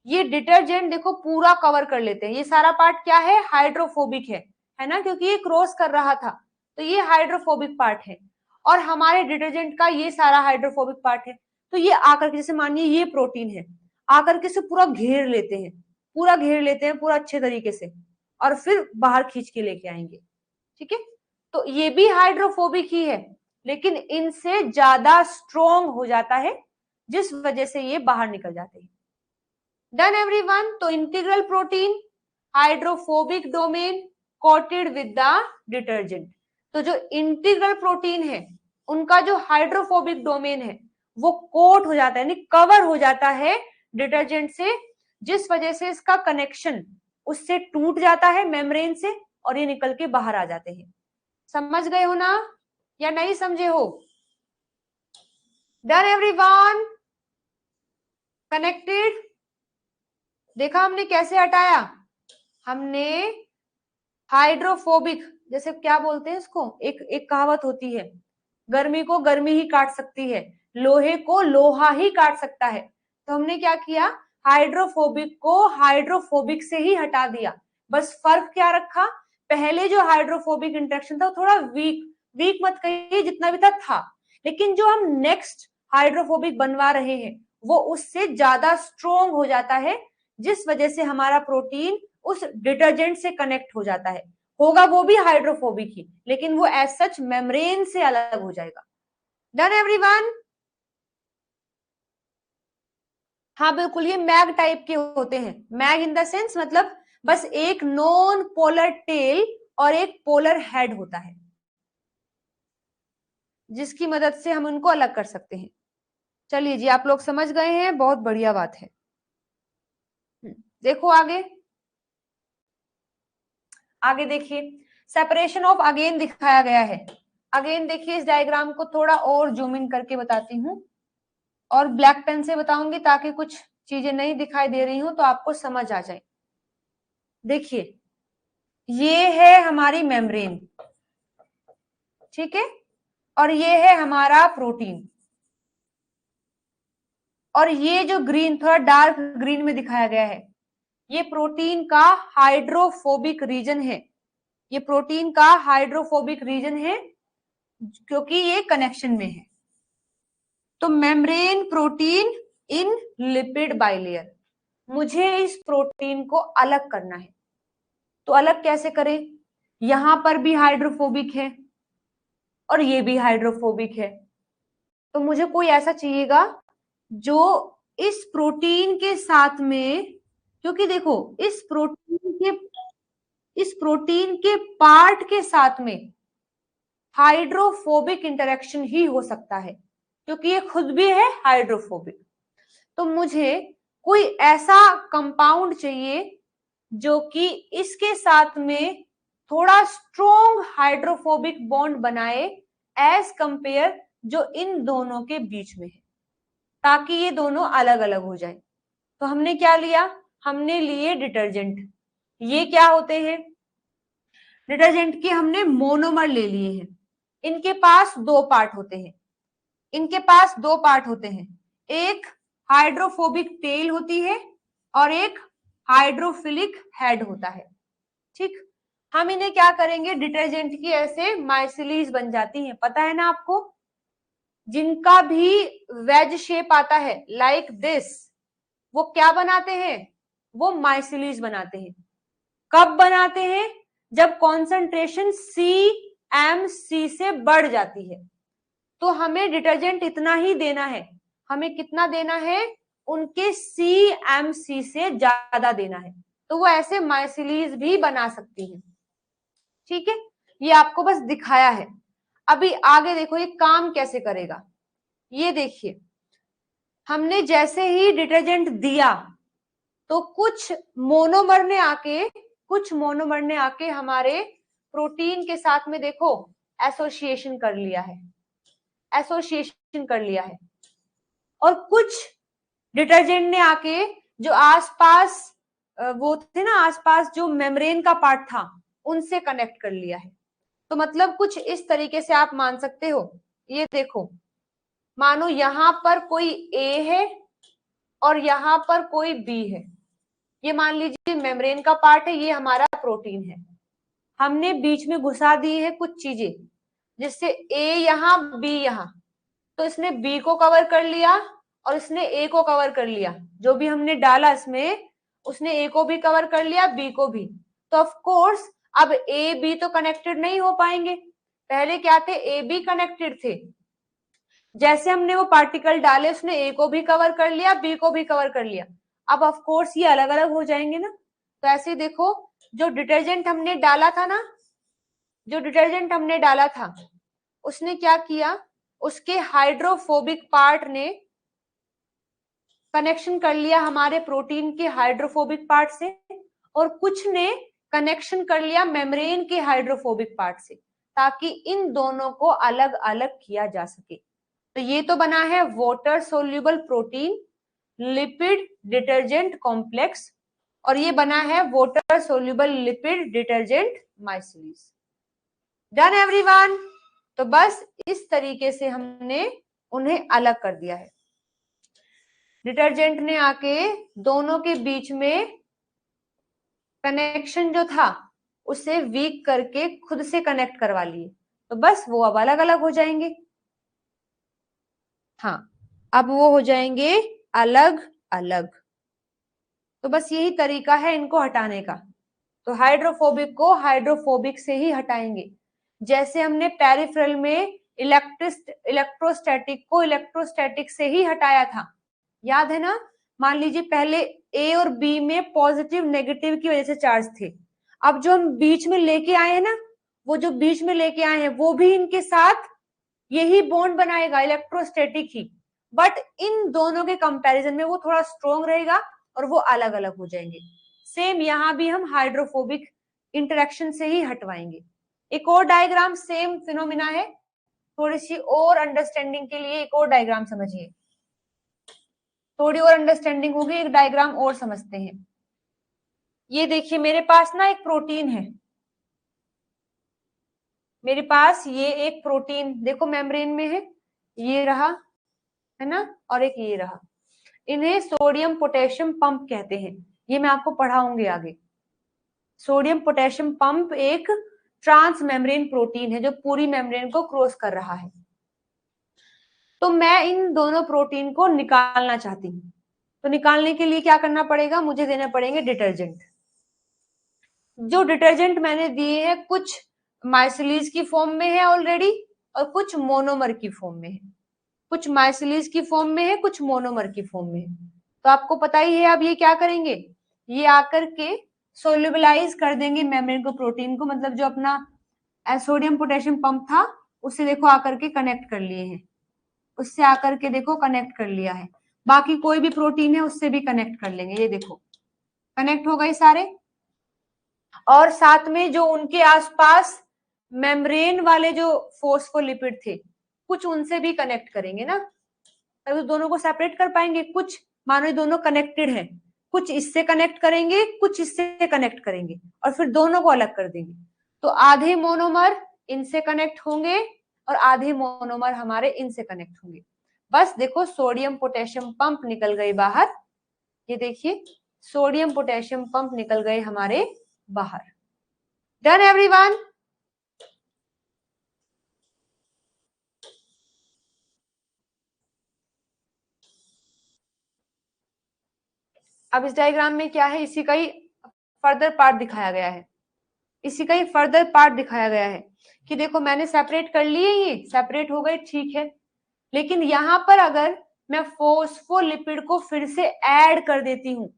ये डिटर्जेंट देखो पूरा कवर कर लेते हैं। ये सारा पार्ट क्या है? हाइड्रोफोबिक है ना, क्योंकि ये क्रॉस कर रहा था, तो ये हाइड्रोफोबिक पार्ट है, और हमारे डिटर्जेंट का ये सारा हाइड्रोफोबिक पार्ट है। तो ये आकर के, जैसे मानिए ये प्रोटीन है, आकर के से पूरा घेर लेते हैं, पूरा घेर लेते हैं पूरा अच्छे तरीके से, और फिर बाहर खींच के लेके आएंगे। ठीक है, तो ये भी हाइड्रोफोबिक ही है, लेकिन इनसे ज्यादा स्ट्रोंग हो जाता है, जिस वजह से ये बाहर निकल जाते हैं। Done everyone. तो integral protein, hydrophobic domain, coated with the detergent. तो जो इंटीग्रल प्रोटीन है उनका जो हाइड्रोफोबिक डोमेन है वो कोट हो जाता है, यानी कवर हो जाता है डिटर्जेंट से, जिस वजह से इसका कनेक्शन उससे टूट जाता है मेम्ब्रेन से, और ये निकल के बाहर आ जाते हैं। समझ गए हो ना, या नहीं समझे हो? Done everyone, connected. देखा हमने कैसे हटाया, हमने हाइड्रोफोबिक, जैसे क्या बोलते हैं इसको, एक कहावत होती है, गर्मी को गर्मी ही काट सकती है, लोहे को लोहा ही काट सकता है। तो हमने क्या किया, हाइड्रोफोबिक को हाइड्रोफोबिक से ही हटा दिया। बस फर्क क्या रखा, पहले जो हाइड्रोफोबिक इंटरेक्शन था वो थोड़ा वीक मत कहिए, जितना भी था, लेकिन जो हम नेक्स्ट हाइड्रोफोबिक बनवा रहे हैं वो उससे ज्यादा स्ट्रोंग हो जाता है, जिस वजह से हमारा प्रोटीन उस डिटर्जेंट से कनेक्ट हो जाता है। होगा वो भी हाइड्रोफोबिक ही, लेकिन वो एज सच मेम्ब्रेन से अलग हो जाएगा। Done everyone? हाँ बिल्कुल, ये मैग टाइप के होते हैं। मैग इन द सेंस मतलब बस एक नॉन पोलर टेल और एक पोलर हेड होता है, जिसकी मदद से हम उनको अलग कर सकते हैं। चलिए जी, आप लोग समझ गए हैं, बहुत बढ़िया बात है। देखो आगे, आगे देखिए, सेपरेशन ऑफ अगेन दिखाया गया है। अगेन देखिए, इस डायग्राम को थोड़ा और जूम इन करके बताती हूँ, और ब्लैक पेन से बताऊंगी ताकि कुछ चीजें नहीं दिखाई दे रही हूं तो आपको समझ आ जाए। देखिए, ये है हमारी मेम्ब्रेन, ठीक है, और ये है हमारा प्रोटीन, और ये जो ग्रीन, थोड़ा डार्क ग्रीन में दिखाया गया है, ये प्रोटीन का हाइड्रोफोबिक रीजन है। ये प्रोटीन का हाइड्रोफोबिक रीजन है क्योंकि ये कनेक्शन में है। तो membrane protein in lipid bilayer, मुझे इस प्रोटीन को अलग करना है। तो अलग कैसे करें, यहां पर भी हाइड्रोफोबिक है और ये भी हाइड्रोफोबिक है, तो मुझे कोई ऐसा चाहिएगा जो इस प्रोटीन के साथ में, क्योंकि देखो इस प्रोटीन के पार्ट के साथ में हाइड्रोफोबिक इंटरेक्शन ही हो सकता है, क्योंकि ये खुद भी है हाइड्रोफोबिक। तो मुझे कोई ऐसा कंपाउंड चाहिए जो कि इसके साथ में थोड़ा स्ट्रोंग हाइड्रोफोबिक बॉन्ड बनाए एज कंपेयर जो इन दोनों के बीच में है, ताकि ये दोनों अलग अलग हो जाए। तो हमने क्या लिया, हमने लिए डिटर्जेंट। ये क्या होते हैं, डिटर्जेंट की हमने मोनोमर ले लिए हैं। इनके पास दो पार्ट होते हैं, इनके पास दो पार्ट होते हैं, एक हाइड्रोफोबिक टेल होती है और एक हाइड्रोफिलिक हेड होता है। ठीक, हम इन्हें क्या करेंगे, डिटर्जेंट की ऐसे माइसिलीज बन जाती हैं, पता है ना आपको, जिनका भी वेज शेप आता है लाइक दिस, वो क्या बनाते हैं, वो माइसिलीज बनाते हैं। कब बनाते हैं, जब कॉन्सेंट्रेशन CMC से बढ़ जाती है। तो हमें डिटर्जेंट इतना ही देना है, हमें कितना देना है, उनके CMC से ज्यादा देना है, तो वो ऐसे माइसिलीज भी बना सकती है। ठीक है, ये आपको बस दिखाया है। अभी आगे देखो ये काम कैसे करेगा। ये देखिए, हमने जैसे ही डिटर्जेंट दिया तो कुछ मोनोमर ने आके हमारे प्रोटीन के साथ में देखो एसोसिएशन कर लिया है, एसोसिएशन कर लिया है, और कुछ डिटर्जेंट ने आके जो आसपास वो थे ना, आसपास जो मेम्ब्रेन का पार्ट था उनसे कनेक्ट कर लिया है। तो मतलब कुछ इस तरीके से आप मान सकते हो, ये देखो, मानो यहां पर कोई A है और यहां पर कोई B है, ये मान लीजिए मेम्ब्रेन का पार्ट है, ये हमारा प्रोटीन है। हमने बीच में घुसा दी है कुछ चीजें, जिससे A यहां B यहां, तो इसने B को कवर कर लिया और इसने A को कवर कर लिया, जो भी हमने डाला इसमें उसने A को भी कवर कर लिया, B को भी। तो ऑफ कोर्स अब A B तो कनेक्टेड नहीं हो पाएंगे, पहले क्या थे, A B कनेक्टेड थे, जैसे हमने वो पार्टिकल डाले उसने A को भी कवर कर लिया, B को भी कवर कर लिया, अब ऑफ कोर्स ये अलग अलग हो जाएंगे ना। तो ऐसे देखो, जो डिटर्जेंट हमने डाला था ना, जो डिटर्जेंट हमने डाला था उसने क्या किया, उसके हाइड्रोफोबिक पार्ट ने कनेक्शन कर लिया हमारे प्रोटीन के हाइड्रोफोबिक पार्ट से, और कुछ ने कनेक्शन कर लिया मेम्ब्रेन के हाइड्रोफोबिक पार्ट से, ताकि इन दोनों को अलग अलग किया जा सके। तो ये तो बना है water soluble protein lipid detergent complex, और ये बना है water soluble lipid detergent micelles. Done everyone. तो बस इस तरीके से हमने उन्हें अलग कर दिया है। डिटर्जेंट ने आके दोनों के बीच में कनेक्शन जो था उसे वीक करके खुद से कनेक्ट करवा लिए, तो बस वो अब अलग अलग हो जाएंगे। हाँ, अब वो हो जाएंगे अलग अलग। तो बस यही तरीका है इनको हटाने का। तो हाइड्रोफोबिक को हाइड्रोफोबिक से ही हटाएंगे, जैसे हमने पेरिफेरल में इलेक्ट्रोस्टैटिक को इलेक्ट्रोस्टैटिक से ही हटाया था, याद है ना। मान लीजिए पहले ए और बी में पॉजिटिव नेगेटिव की वजह से चार्ज थे, अब जो हम बीच में लेके आए हैं ना, वो जो बीच में लेके आए हैं वो भी इनके साथ यही बॉन्ड बनाएगा, इलेक्ट्रोस्टैटिक ही, बट इन दोनों के कंपैरिजन में वो थोड़ा स्ट्रॉन्ग रहेगा और वो अलग अलग हो जाएंगे। सेम यहाँ भी हम हाइड्रोफोबिक इंटरेक्शन से ही हटवाएंगे। एक और डायग्राम सेम फिनोमिना है, थोड़ी सी और अंडरस्टैंडिंग के लिए एक और डायग्राम समझिए, थोड़ी और अंडरस्टैंडिंग होगी, एक डायग्राम और समझते हैं। ये देखिए मेरे पास ना एक प्रोटीन है, मेरे पास ये एक प्रोटीन देखो मेम्ब्रेन में है, ये रहा है ना, और एक ये रहा। इन्हें सोडियम पोटेशियम पंप कहते हैं, ये मैं आपको पढ़ाऊंगी आगे। सोडियम पोटेशियम पंप एक ट्रांस मेम्ब्रेन प्रोटीन है जो पूरी मेम्ब्रेन को क्रॉस कर रहा है। तो मैं इन दोनों प्रोटीन को निकालना चाहती हूँ, तो निकालने के लिए क्या करना पड़ेगा, मुझे देने पड़ेंगे डिटर्जेंट। जो डिटर्जेंट मैंने दिए हैं कुछ माइसिलीज की फॉर्म में है ऑलरेडी और कुछ मोनोमर की फॉर्म में है, कुछ माइसिलीज की फॉर्म में है, कुछ मोनोमर की फॉर्म में है। तो आपको पता ही है अब ये क्या करेंगे, ये आकर के सोल्यूबलाइज कर देंगे मेम्ब्रेन को, प्रोटीन को, मतलब जो अपना सोडियम पोटेशियम पंप था उससे देखो आकर के कनेक्ट कर लिए हैं, उससे आकर के देखो कनेक्ट कर लिया है। बाकी कोई भी प्रोटीन है उससे भी कनेक्ट कर लेंगे, ये देखो कनेक्ट हो गए सारे। और साथ में जो उनके आसपास मेम्ब्रेन वाले जो फोस्फोलिपिड थे कुछ उनसे भी कनेक्ट करेंगे ना, तभी दोनों को सेपरेट कर पाएंगे। कुछ मानो दोनों कनेक्टेड है, कुछ इससे कनेक्ट करेंगे कुछ इससे कनेक्ट करेंगे और फिर दोनों को अलग कर देंगे। तो आधे मोनोमर इनसे कनेक्ट होंगे और आधे मोनोमर हमारे इनसे कनेक्ट होंगे। बस देखो सोडियम पोटेशियम पंप निकल गए बाहर, ये देखिए सोडियम पोटेशियम पंप निकल गए हमारे बाहर। Done everyone. अब इस डायग्राम में क्या है, इसी का ही फर्दर पार्ट दिखाया गया है, इसी का ही फर्दर पार्ट दिखाया गया है कि देखो मैंने सेपरेट कर लिए, ये सेपरेट हो गए ठीक है, लेकिन यहां पर अगर मैं फोस्फोलिपिड को फिर से ऐड कर देती हूँ,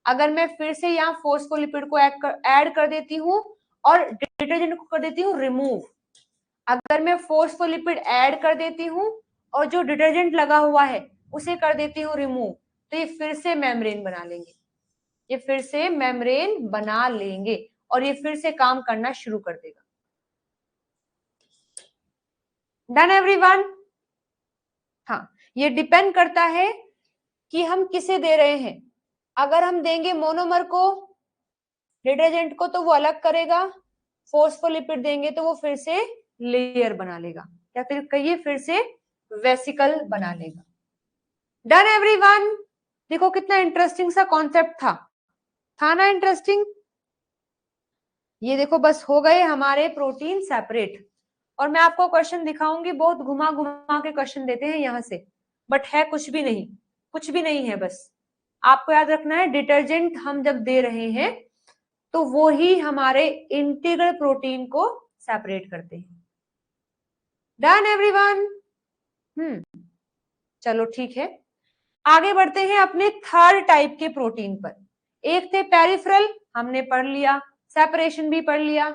अगर मैं फिर से यहाँ फोस्फोलिपिड को ऐड कर देती हूँ और डिटर्जेंट को कर देती हूँ रिमूव, अगर मैं फोस्फोलिपिड ऐड कर देती हूँ और जो डिटर्जेंट लगा हुआ है उसे कर देती हूँ रिमूव, तो ये फिर से मेम्ब्रेन बना लेंगे, ये फिर से मेम्ब्रेन बना लेंगे और ये फिर से काम करना शुरू कर देगा। Done everyone. हाँ, ये डिपेंड करता है कि हम किसे दे रहे हैं, अगर हम देंगे मोनोमर को डिटर्जेंट को तो वो अलग करेगा, फोस्फोलिपिड देंगे तो वो फिर से लेयर बना लेगा, या फिर कहिए फिर से वेसिकल बना लेगा। Done everyone. देखो कितना इंटरेस्टिंग सा कॉन्सेप्ट था ना इंटरेस्टिंग। ये देखो बस हो गए हमारे प्रोटीन सेपरेट, और मैं आपको क्वेश्चन दिखाऊंगी, बहुत घुमा घुमा के क्वेश्चन देते हैं यहाँ से, बट है कुछ भी नहीं, कुछ भी नहीं है। बस आपको याद रखना है डिटर्जेंट हम जब दे रहे हैं तो वो ही हमारे इंटीग्रल प्रोटीन को सेपरेट करते हैं। Done everyone. चलो ठीक है, आगे बढ़ते हैं अपने थर्ड टाइप के प्रोटीन पर। एक थे पेरिफेरल, हमने पढ़ लिया, सेपरेशन भी पढ़ लिया।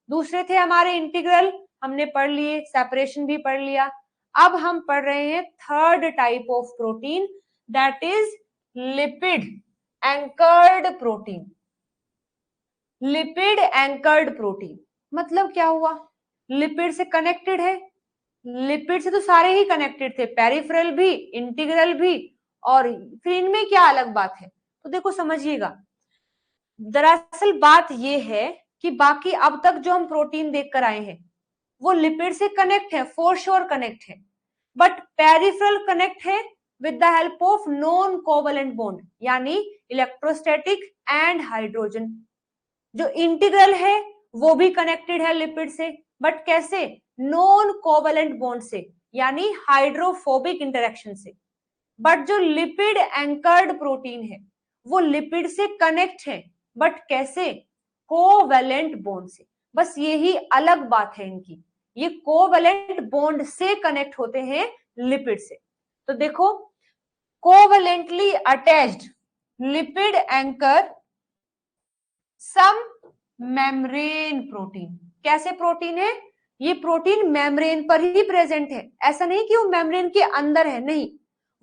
दूसरे थे हमारे इंटीग्रल, हमने पढ़ लिए, सेपरेशन भी पढ़ लिया। अब हम पढ़ रहे हैं third type of protein, that is lipid anchored protein. Lipid anchored protein मतलब क्या हुआ, लिपिड से कनेक्टेड है, लिपिड से तो सारे ही कनेक्टेड थे, पेरिफेरल भी इंटीग्रल भी, और फिर इनमें क्या अलग बात है। तो देखो समझिएगा, दरअसल बात ये है कि बाकी अब तक जो हम प्रोटीन देखकर आए हैं वो लिपिड से कनेक्ट है, फॉर श्योर कनेक्ट है, बट पेरिफेरल कनेक्ट है with the help of non covalent bond, यानी इलेक्ट्रोस्टैटिक एंड हाइड्रोजन। जो इंटीग्रल है वो भी कनेक्टेड है लिपिड से, बट कैसे? नॉन कोवेलेंट बॉन्ड से, यानी हाइड्रोफोबिक इंटरेक्शन से। बट जो लिपिड एंकर्ड प्रोटीन है वो लिपिड से कनेक्ट है, बट कैसे? कोवेलेंट बॉन्ड से। बस यही अलग बात है इनकी, ये कोवेलेंट बॉन्ड से कनेक्ट होते हैं लिपिड से। तो देखो, कोवेलेंटली अटैच्ड लिपिड एंकर सम मेम्ब्रेन प्रोटीन। कैसे प्रोटीन है? ये प्रोटीन मेम्ब्रेन पर ही प्रेजेंट है, ऐसा नहीं कि वो मेम्ब्रेन के अंदर है, नहीं,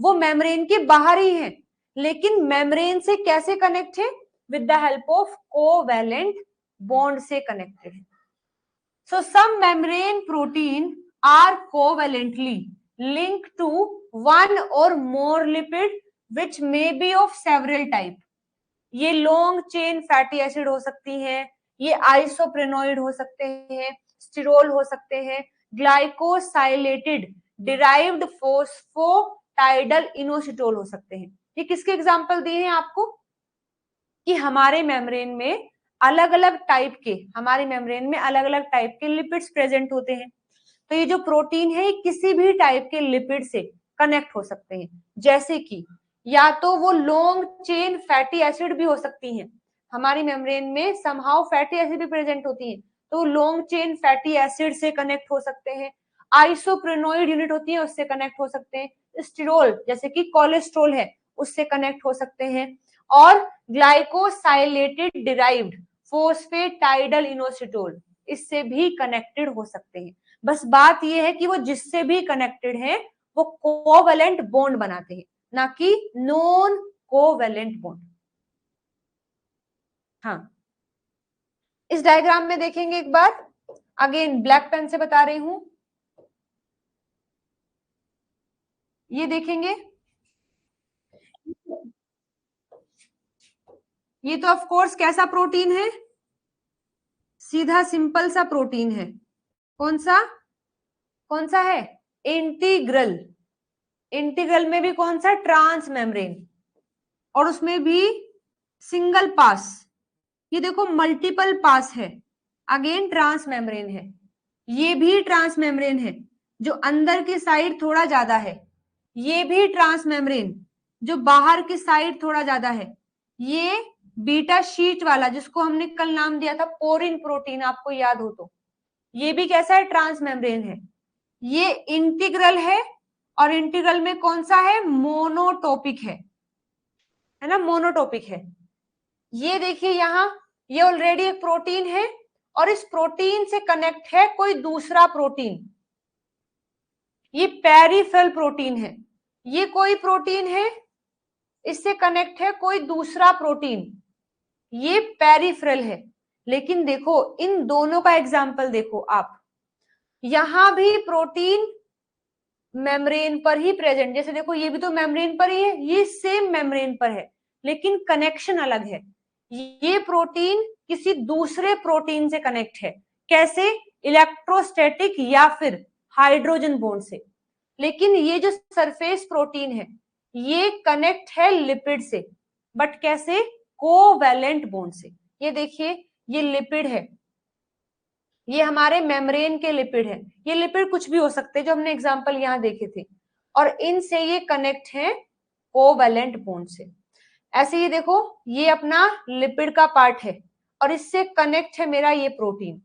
वो मेम्ब्रेन के बाहर ही है, लेकिन मेम्ब्रेन से कैसे कनेक्ट है? With the help of covalent bond से कनेक्टेड है। So some membrane protein are covalently linked to one or more lipid which may be of several type। ये लॉन्ग चेन फैटी एसिड हो सकती हैं, ये आइसोप्रेनोइड हो सकते हैं, स्टिरोल हो सकते हैं, ग्लाइकोसाइलेटेड डिराइव्ड फोस्फोटाइडल इनोसिटोल हो सकते हैं। ये किसके एग्जांपल दिए हैं आपको? कि हमारे मेम्ब्रेन में अलग अलग टाइप के, हमारे मेम्ब्रेन में अलग अलग टाइप के लिपिड्स प्रेजेंट होते हैं। तो ये जो प्रोटीन है किसी भी टाइप के लिपिड से कनेक्ट हो सकते हैं, जैसे कि या तो वो लॉन्ग चेन फैटी एसिड भी हो सकती हैं, हमारी मेम्ब्रेन में समहाउ फैटी एसिड भी प्रेजेंट होती है, तो लॉन्ग चेन फैटी एसिड से कनेक्ट हो सकते हैं। आइसोप्रेनोइड यूनिट होती है उससे कनेक्ट हो सकते हैं, स्टिरोल जैसे कि कोलेस्ट्रॉल है उससे कनेक्ट हो सकते हैं, और ग्लाइकोसाइलेटेड डिराइव्ड फोस्फेटाइडल इनोसिटोल इससे भी कनेक्टेड हो सकते हैं। बस बात यह है कि वो जिससे भी कनेक्टेड है वो कोवेलेंट बॉन्ड बनाते हैं, ना कि नॉन कोवेलेंट बॉन्ड। हाँ, इस डायग्राम में देखेंगे एक बार, अगेन ब्लैक पेन से बता रही हूं, ये देखेंगे, ये तो ऑफ कोर्स कैसा प्रोटीन है? सीधा सिंपल सा प्रोटीन है। कौन सा? कौन सा है? इंटीग्रल। इंटीग्रल में भी कौन सा? ट्रांस मेम्ब्रेन, और उसमें भी सिंगल पास। ये देखो मल्टीपल पास है, अगेन ट्रांस मेम्ब्रेन है, ये भी ट्रांस मेम्ब्रेन है जो अंदर की साइड थोड़ा ज्यादा है, ये भी ट्रांस मेम्ब्रेन जो बाहर की साइड थोड़ा ज्यादा है, ये बीटा शीट वाला जिसको हमने कल नाम दिया था पोरिन प्रोटीन, आपको याद हो तो, ये भी कैसा है? ट्रांस मेम्ब्रेन है। ये इंटीग्रल है, और इंटीग्रल में कौन सा है? मोनोटोपिक है ना, मोनोटोपिक है। ये देखिए यहां, ये ऑलरेडी एक प्रोटीन है और इस प्रोटीन से कनेक्ट है कोई दूसरा प्रोटीन, ये पेरिफेरल प्रोटीन है। ये कोई प्रोटीन है, इससे कनेक्ट है कोई दूसरा प्रोटीन, ये पेरिफेरल है। लेकिन देखो इन दोनों का एग्जाम्पल देखो आप, यहां भी प्रोटीन मेम्ब्रेन पर ही प्रेजेंट, जैसे देखो ये भी तो मेम्ब्रेन पर ही है, ये सेम मेम्ब्रेन पर है, लेकिन कनेक्शन अलग है। ये प्रोटीन किसी दूसरे प्रोटीन से कनेक्ट है, कैसे? इलेक्ट्रोस्टैटिक या फिर हाइड्रोजन बॉन्ड से। लेकिन ये जो सरफेस प्रोटीन है ये कनेक्ट है लिपिड से, बट कैसे? कोवैलेंट बॉन्ड से। ये देखिए ये लिपिड है, ये हमारे मेम्ब्रेन के लिपिड है, ये लिपिड कुछ भी हो सकते हैं जो हमने एग्जांपल यहां देखे थे, और इनसे ये कनेक्ट है कोवैलेंट बॉन्ड से। ऐसे ही देखो ये अपना लिपिड का पार्ट है और इससे कनेक्ट है मेरा ये प्रोटीन।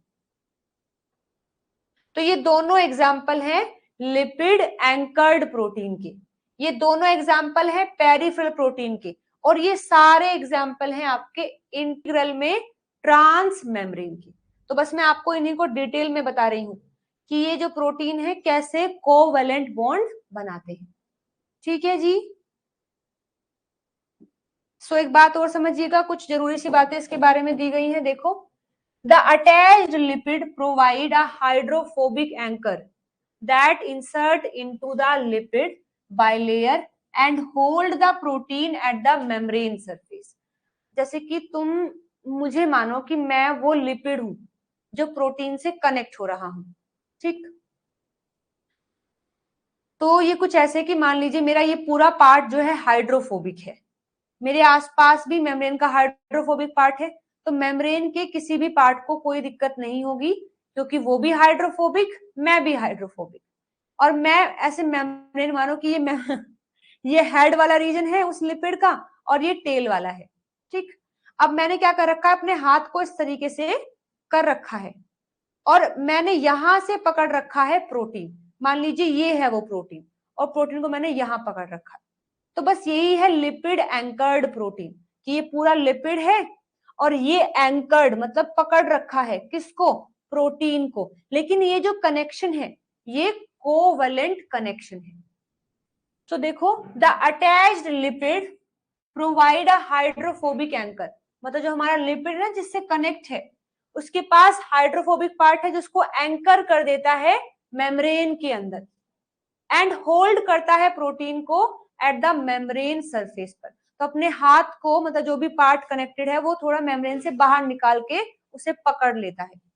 तो ये दोनों एग्जाम्पल हैं लिपिड एंकर्ड प्रोटीन के, ये दोनों एग्जाम्पल है पेरिफेरल प्रोटीन के, और ये सारे एग्जाम्पल हैं आपके इंटीग्रल में ट्रांस मेम्ब्रेन की। तो बस मैं आपको इन्हीं को डिटेल में बता रही हूं कि ये जो प्रोटीन है कैसे कोवैलेंट बॉन्ड बनाते हैं। ठीक है जी। सो एक बात और समझिएगा, कुछ जरूरी सी बातें इसके बारे में दी गई हैं, देखो। The attached lipid provide a hydrophobic anchor that insert into the lipid bilayer and hold the protein at the membrane surface। जैसे कि तुम मुझे मानो कि मैं वो लिपिड हूं जो प्रोटीन से कनेक्ट हो रहा हूं, ठीक। तो ये कुछ ऐसे कि मान लीजिए मेरा ये पूरा पार्ट जो है हाइड्रोफोबिक है, मेरे आसपास भी मेम्ब्रेन का हाइड्रोफोबिक पार्ट है, तो मेम्ब्रेन के किसी भी पार्ट को कोई दिक्कत नहीं होगी, क्योंकि वो भी हाइड्रोफोबिक, मैं भी हाइड्रोफोबिक। और मैं ऐसे मेम्ब्रेन मानो कि ये हेड वाला रीजन है उस लिपिड का और ये टेल वाला है, ठीक। अब मैंने क्या कर रखा है, अपने हाथ को इस तरीके से कर रखा है और मैंने यहां से पकड़ रखा है प्रोटीन। मान लीजिए ये है वो प्रोटीन और प्रोटीन को मैंने यहां पकड़ रखा है। तो बस यही है लिपिड एंकर्ड प्रोटीन, कि ये पूरा लिपिड है और ये एंकर्ड मतलब पकड़ रखा है किसको, प्रोटीन को। लेकिन ये जो कनेक्शन है ये कोवैलेंट कनेक्शन है। तो देखो, the attached lipid provide a hydrophobic anchor, मतलब जो हमारा लिपिड है जिससे कनेक्ट है उसके पास हाइड्रोफोबिक पार्ट है जिसको एंकर कर देता है मेम्ब्रेन के अंदर एंड होल्ड करता है प्रोटीन को एट द मेम्ब्रेन सरफेस पर। तो अपने हाथ को मतलब जो भी पार्ट कनेक्टेड है वो थोड़ा मेम्ब्रेन से बाहर निकाल के उसे पकड़ लेता है।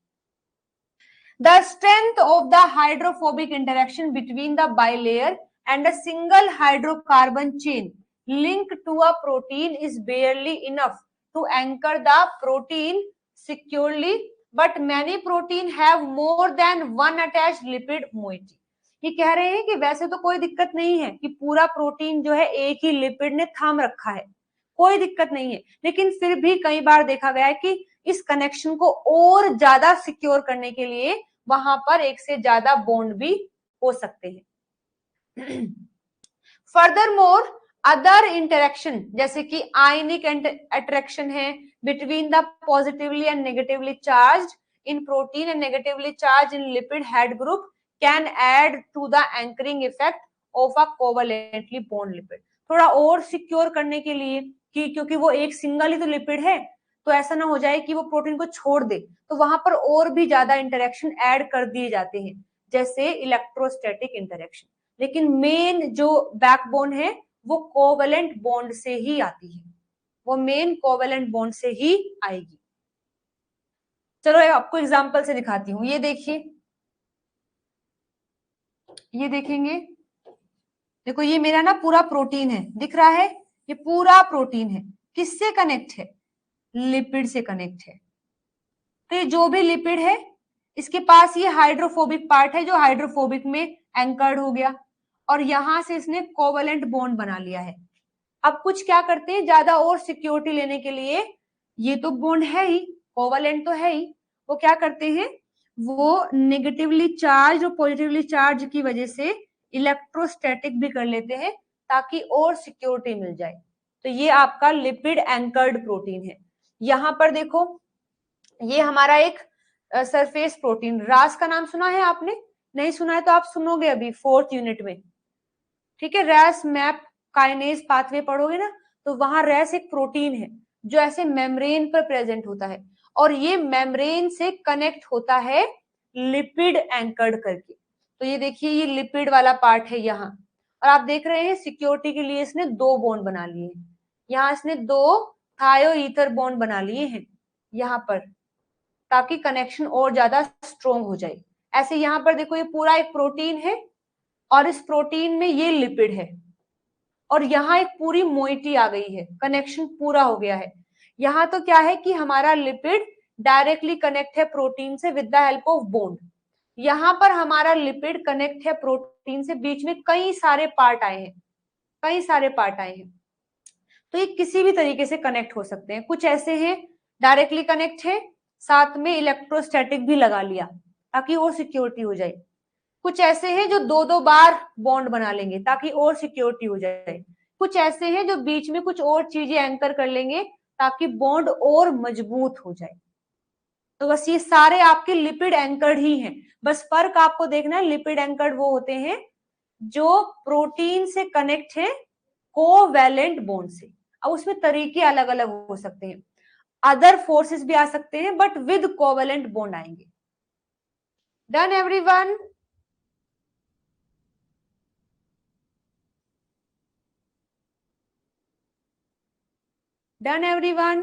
The strength of the hydrophobic interaction between the bilayer and a single hydrocarbon chain linked to a protein is barely enough to anchor the protein securely, but many protein have more than one attached lipid moiety. ये कह रहे हैं कि वैसे तो कोई दिक्कत नहीं है कि पूरा प्रोटीन जो है एक ही लिपिड ने थाम रखा है, कोई दिक्कत नहीं है, लेकिन फिर भी कई बार देखा गया है कि इस कनेक्शन को और ज्यादा सिक्योर करने के लिए वहां पर एक से ज्यादा बॉन्ड भी हो सकते हैं। फर्दर मोर अदर इंटरेक्शन जैसे कि आयनिक अट्रैक्शन है between the positively and negatively charge in protein and negatively charge in lipid head group can add to the anchoring effect of a covalently bond lipid. थोड़ा और secure करने के लिए कि क्योंकि वो एक सिंगल ही तो लिपिड है, तो ऐसा ना हो जाए कि वो प्रोटीन को छोड़ दे, तो वहां पर और भी ज्यादा इंटरेक्शन ऐड कर दिए जाते हैं जैसे इलेक्ट्रोस्टैटिक इंटरेक्शन। लेकिन मेन जो बैकबोन है वो कोवैलेंट बॉन्ड से ही आती है, वो मेन कोवैलेंट बॉन्ड से ही आएगी। चलो आपको एग्जांपल से दिखाती हूँ। ये देखिए, ये देखेंगे, देखो ये मेरा ना पूरा प्रोटीन है, दिख रहा है, ये पूरा प्रोटीन है, किससे कनेक्ट है, लिपिड से कनेक्ट है। तो ये जो भी लिपिड है इसके पास ये हाइड्रोफोबिक पार्ट है जो हाइड्रोफोबिक में एंकर्ड हो गया और यहां से इसने कोवैलेंट बॉन्ड बना लिया है। अब कुछ क्या करते हैं ज्यादा और सिक्योरिटी लेने के लिए, ये तो बॉन्ड है ही, कोवैलेंट तो है ही, वो क्या करते हैं, वो नेगेटिवली चार्ज और पॉजिटिवली चार्ज की वजह से इलेक्ट्रोस्टैटिक भी कर लेते हैं ताकि और सिक्योरिटी मिल जाए। तो ये आपका लिपिड एंकर्ड प्रोटीन है। यहां पर देखो, ये हमारा एक सरफेस प्रोटीन, रास का नाम सुना है आपने, नहीं सुना है तो आप सुनोगे अभी 4th यूनिट में, ठीक है। रैस मैप काइनेज पाथवे पढ़ोगे ना, तो वहां रैस एक प्रोटीन है जो ऐसे मेम्ब्रेन पर प्रेजेंट होता है और ये मेम्ब्रेन से कनेक्ट होता है लिपिड एंकर्ड करके। तो ये देखिए, ये लिपिड वाला पार्ट है यहाँ, और आप देख रहे हैं सिक्योरिटी के लिए इसने दो बॉन्ड बना लिए हैं, यहाँ इसने दो थायो ईथर बॉन्ड बना लिए हैं यहाँ पर, ताकि कनेक्शन और ज्यादा स्ट्रोंग हो जाए। ऐसे यहाँ पर देखो, ये पूरा एक प्रोटीन है और इस प्रोटीन में ये लिपिड है और यहाँ एक पूरी मोइटी आ गई है, कनेक्शन पूरा हो गया है। यहाँ तो क्या है कि हमारा लिपिड डायरेक्टली कनेक्ट है प्रोटीन से with the help of bond, यहाँ पर हमारा लिपिड कनेक्ट है प्रोटीन से, बीच में कई सारे पार्ट आए हैं, कई सारे पार्ट आए हैं। तो ये किसी भी तरीके से कनेक्ट हो सकते हैं, कुछ ऐसे हैं डायरेक्टली कनेक्ट है, साथ में इलेक्ट्रोस्टैटिक भी लगा लिया ताकि और सिक्योरिटी हो जाए। कुछ ऐसे हैं जो दो दो बार बॉन्ड बना लेंगे ताकि और सिक्योरिटी हो जाए। कुछ ऐसे हैं जो बीच में कुछ और चीजें एंकर कर लेंगे ताकि बॉन्ड और मजबूत हो जाए। तो बस ये सारे आपके लिपिड एंकर्ड ही हैं, बस फर्क आपको देखना है, लिपिड एंकर्ड वो होते हैं जो प्रोटीन से कनेक्ट है कोवैलेंट बॉन्ड से। अब उसमें तरीके अलग अलग हो सकते हैं, अदर फोर्सेस भी आ सकते हैं बट विद कोवैलेंट बॉन्ड आएंगे। Done everyone? Done everyone?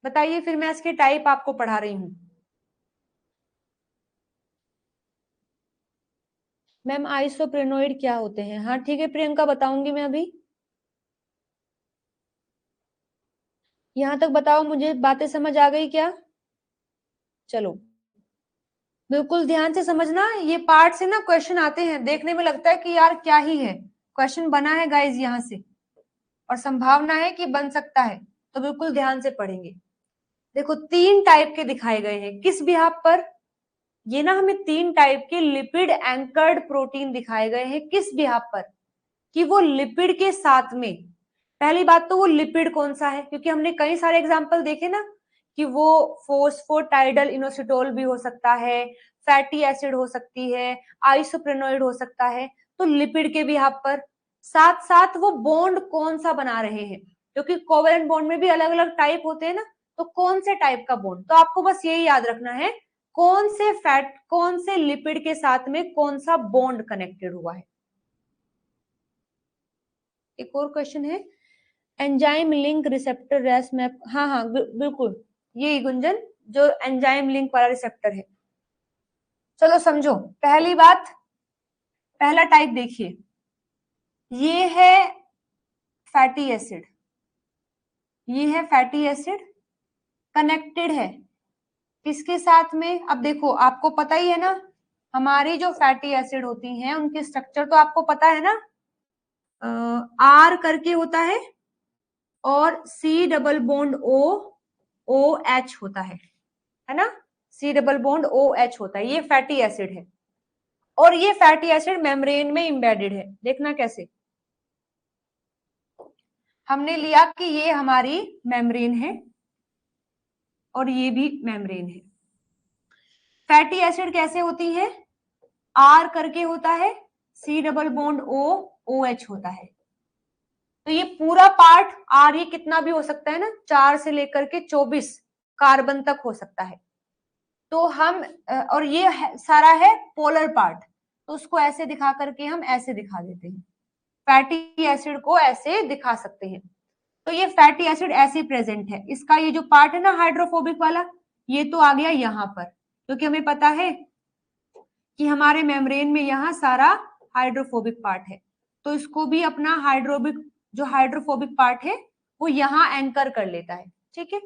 बताइए, फिर मैं इसके टाइप आपको पढ़ा रही हूँ। मैम आइसोप्रेनोइड क्या होते हैं? हाँ ठीक है प्रियंका, बताऊंगी मैं अभी। यहां तक बताओ, मुझे बातें समझ आ गई क्या? चलो बिल्कुल ध्यान से समझना, ये पार्ट से ना क्वेश्चन आते हैं, देखने में लगता है कि यार क्या ही है, क्वेश्चन बना है गाइज यहाँ से, और संभावना है कि बन सकता है, तो बिल्कुल ध्यान से पढ़ेंगे। देखो 3 टाइप के दिखाए गए हैं, किस बिहाफ पर? ये ना हमें 3 टाइप के लिपिड एंकर्ड प्रोटीन दिखाए गए हैं, किस बिहाफ पर? कि वो लिपिड के साथ में, पहली बात तो वो लिपिड कौन सा है, क्योंकि हमने कई सारे एग्जाम्पल देखे ना कि वो फोस्फोटाइडल इनोसिटोल भी हो सकता है, फैटी एसिड हो सकती है, आइसोप्रेनोइड हो सकता है, तो लिपिड के भी हाथ पर। साथ साथ वो बॉन्ड कौन सा बना रहे हैं, क्योंकि कोवेलेंट बॉन्ड में भी अलग अलग टाइप होते हैं ना, तो कौन से टाइप का बॉन्ड, तो आपको बस यही याद रखना है कौन से लिपिड के साथ में कौन सा बॉन्ड कनेक्टेड हुआ है। एक और क्वेश्चन है, enzyme link receptor race map, हाँ हाँ बिल्कुल, ये गुंजन जो एंजाइम लिंक वाला रिसेप्टर है। चलो समझो, पहली बात, पहला टाइप देखिए, ये है फैटी एसिड, ये है फैटी एसिड, कनेक्टेड है किसके साथ में? अब देखो आपको पता ही है ना, हमारी जो फैटी एसिड होती हैं उनके स्ट्रक्चर तो आपको पता है ना, आर करके होता है और C double bond O O H होता है ना, C double bond O H होता है, ये फैटी एसिड है, और ये फैटी एसिड मेम्ब्रेन में इम्बेडेड है। देखना कैसे, हमने लिया कि ये हमारी मेम्ब्रेन है और ये भी मेम्ब्रेन है। फैटी एसिड कैसे होती है? आर करके होता है, C double bond O O H होता है, तो ये पूरा पार्ट आर, ये कितना भी हो सकता है ना, 4 से लेकर के 24 कार्बन तक हो सकता है, तो हम और ये सारा है पोलर पार्ट, तो उसको ऐसे दिखा करके हम ऐसे दिखा देते हैं, फैटी एसिड को ऐसे दिखा सकते हैं, तो ये फैटी एसिड ऐसे प्रेजेंट है, इसका ये जो पार्ट है ना हाइड्रोफोबिक वाला, ये तो आ गया यहाँ पर, क्योंकि हमें पता है कि हमारे मेम्ब्रेन में यहाँ सारा हाइड्रोफोबिक पार्ट है, तो इसको भी अपना जो हाइड्रोफोबिक पार्ट है वो यहाँ एंकर कर लेता है, ठीक है।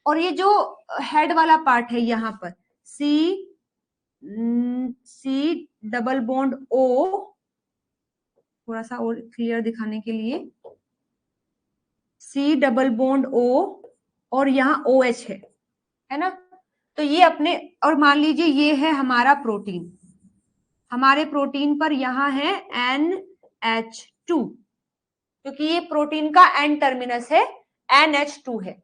और ये जो हेड वाला पार्ट है यहाँ पर, सी डबल बॉन्ड ओ, थोड़ा सा और क्लियर दिखाने के लिए, सी डबल बॉन्ड ओ और यहाँ ओ एच है ना, तो ये अपने, और मान लीजिए ये है हमारा प्रोटीन, हमारे प्रोटीन पर यहाँ है NH2, क्योंकि ये प्रोटीन का एन टर्मिनस है, NH2 है,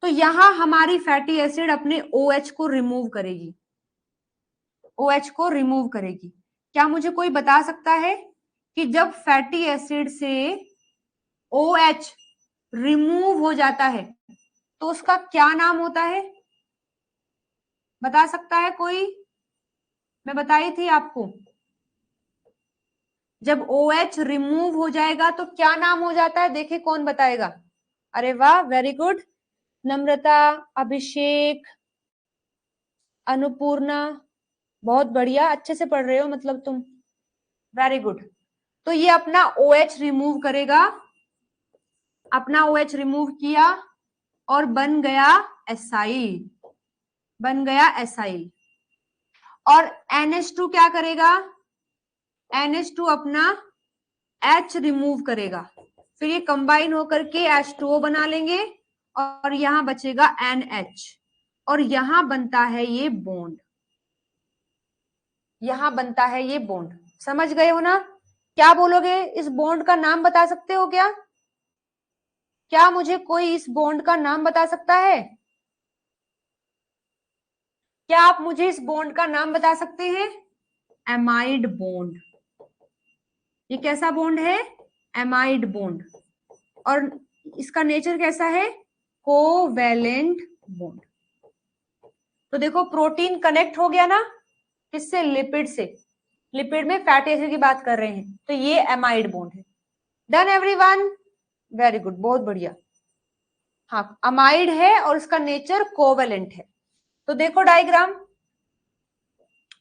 तो यहां हमारी फैटी एसिड अपने OH को रिमूव करेगी, OH को रिमूव करेगी। क्या मुझे कोई बता सकता है कि जब फैटी एसिड से OH रिमूव हो जाता है तो उसका क्या नाम होता है? बता सकता है कोई? मैं बताई थी आपको, जब OH रिमूव हो जाएगा तो क्या नाम हो जाता है, देखिए कौन बताएगा। अरे वाह, वेरी गुड, नम्रता, अभिषेक, अनुपूर्णा, बहुत बढ़िया, अच्छे से पढ़ रहे हो मतलब तुम, वेरी गुड। तो ये अपना OH रिमूव करेगा, अपना OH रिमूव किया और बन गया एसाइल, बन गया एसाइल, और NH2 क्या करेगा? NH2 अपना H रिमूव करेगा, फिर ये कंबाइन होकर के H2O बना लेंगे और यहां बचेगा NH, और यहां बनता है ये बॉन्ड, यहां बनता है ये बॉन्ड, समझ गए हो ना? क्या बोलोगे, इस बॉन्ड का नाम बता सकते हो क्या? क्या मुझे कोई इस बॉन्ड का नाम बता सकता है? क्या आप मुझे इस बॉन्ड का नाम बता सकते हैं? एमाइड बॉन्ड, ये कैसा बॉन्ड है? एमाइड बॉन्ड, और इसका नेचर कैसा है? Covalent bond. तो देखो प्रोटीन कनेक्ट हो गया ना, किससे? लिपिड से, लिपिड में फैटी एसिड की बात कर रहे हैं, तो ये एमाइड बॉन्ड है। डन एवरीवन, वेरी गुड, बहुत बढ़िया। हाँ, अमाइड है और इसका नेचर कोवेलेंट है। तो देखो डायग्राम,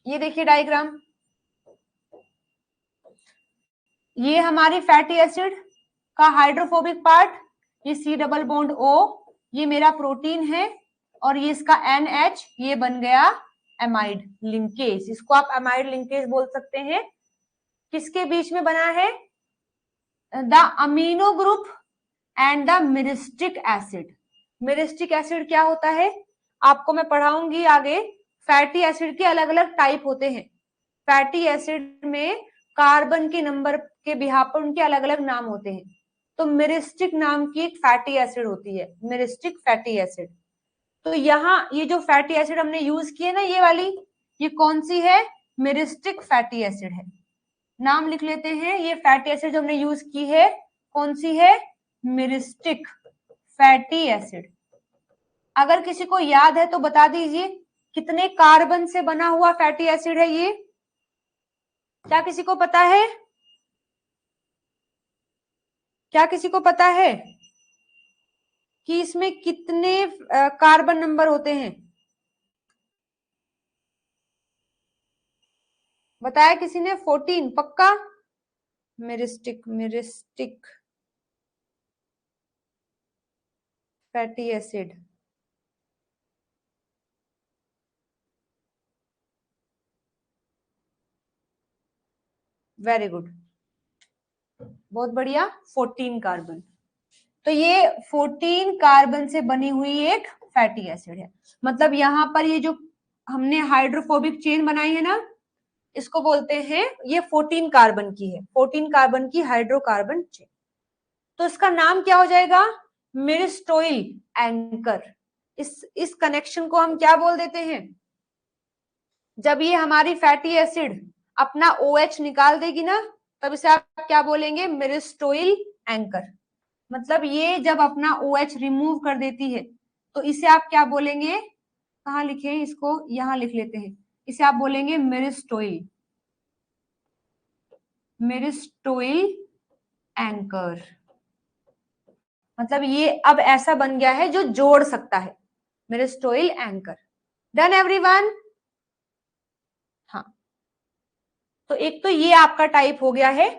ये देखिए डायग्राम, ये हमारी फैटी एसिड का हाइड्रोफोबिक पार्ट, ये C डबल बॉन्ड O, ये मेरा प्रोटीन है, और ये इसका NH, ये बन गया एमाइड लिंकेज। इसको आप एमाइड लिंकेज बोल सकते हैं। किसके बीच में बना है? The amino group and the myristic acid. Myristic acid क्या होता है आपको मैं पढ़ाऊंगी आगे। फैटी एसिड के अलग अलग टाइप होते हैं। फैटी एसिड में कार्बन के नंबर के बिहार पर उनके अलग अलग नाम होते हैं। तो मिरिस्टिक नाम की एक फैटी एसिड होती है, मिरिस्टिक फैटी एसिड। तो यहाँ ये जो फैटी एसिड हमने यूज की है ना, ये वाली, ये कौन सी है? मिरिस्टिक फैटी एसिड है। नाम लिख लेते हैं। ये फैटी एसिड जो हमने यूज की है कौन सी है? Myristic fatty acid. अगर किसी को याद है तो बता दीजिए कितने कार्बन से बना हुआ फैटी एसिड है ये? क्या किसी को पता है? क्या किसी को पता है कि इसमें कितने कार्बन नंबर होते हैं? बताया किसी ने? 14 पक्का? Myristic fatty acid, very good, बहुत बढ़िया। 14 कार्बन। तो ये 14 कार्बन से बनी हुई एक फैटी एसिड है। मतलब यहाँ पर ये जो हमने हाइड्रोफोबिक चेन बनाई है ना, इसको बोलते हैं, ये 14 कार्बन की है, 14 कार्बन की हाइड्रोकार्बन चेन। तो इसका नाम क्या हो जाएगा? मिरिस्टोइल एंकर। इस कनेक्शन को हम क्या बोल देते हैं? जब ये हमारी फैटी एसिड अपना OH निकाल देगी ना, तब इसे आप क्या बोलेंगे? मिरिस्टोइल एंकर। मतलब ये जब अपना OH रिमूव कर देती है तो इसे आप क्या बोलेंगे? कहाँ लिखे हैं इसको? यहां लिख लेते हैं। इसे आप बोलेंगे मिरिस्टोइल, मिरिस्टोइल एंकर। मतलब ये अब ऐसा बन गया है जो जोड़ सकता है, मिरिस्टोइल एंकर। Done everyone? हाँ, तो एक तो ये आपका टाइप हो गया है।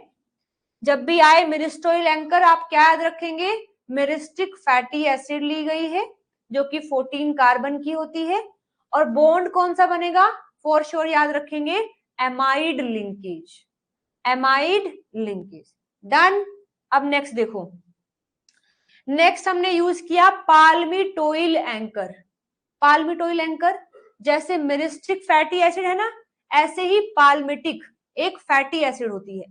जब भी आए मिरिस्टोइल एंकर, आप क्या याद रखेंगे? मिरिस्टिक फैटी एसिड ली गई है जो कि 14 कार्बन की होती है, और बॉन्ड कौन सा बनेगा? फॉर श्योर याद रखेंगे, amide linkage, amide linkage. Done. अब नेक्स्ट देखो, नेक्स्ट हमने यूज किया पाल्मिटोइल एंकर। पाल्मिटोइल एंकर, जैसे मिरिस्टिक फैटी एसिड है ना, ऐसे ही पाल्मिटिक एक फैटी एसिड होती है।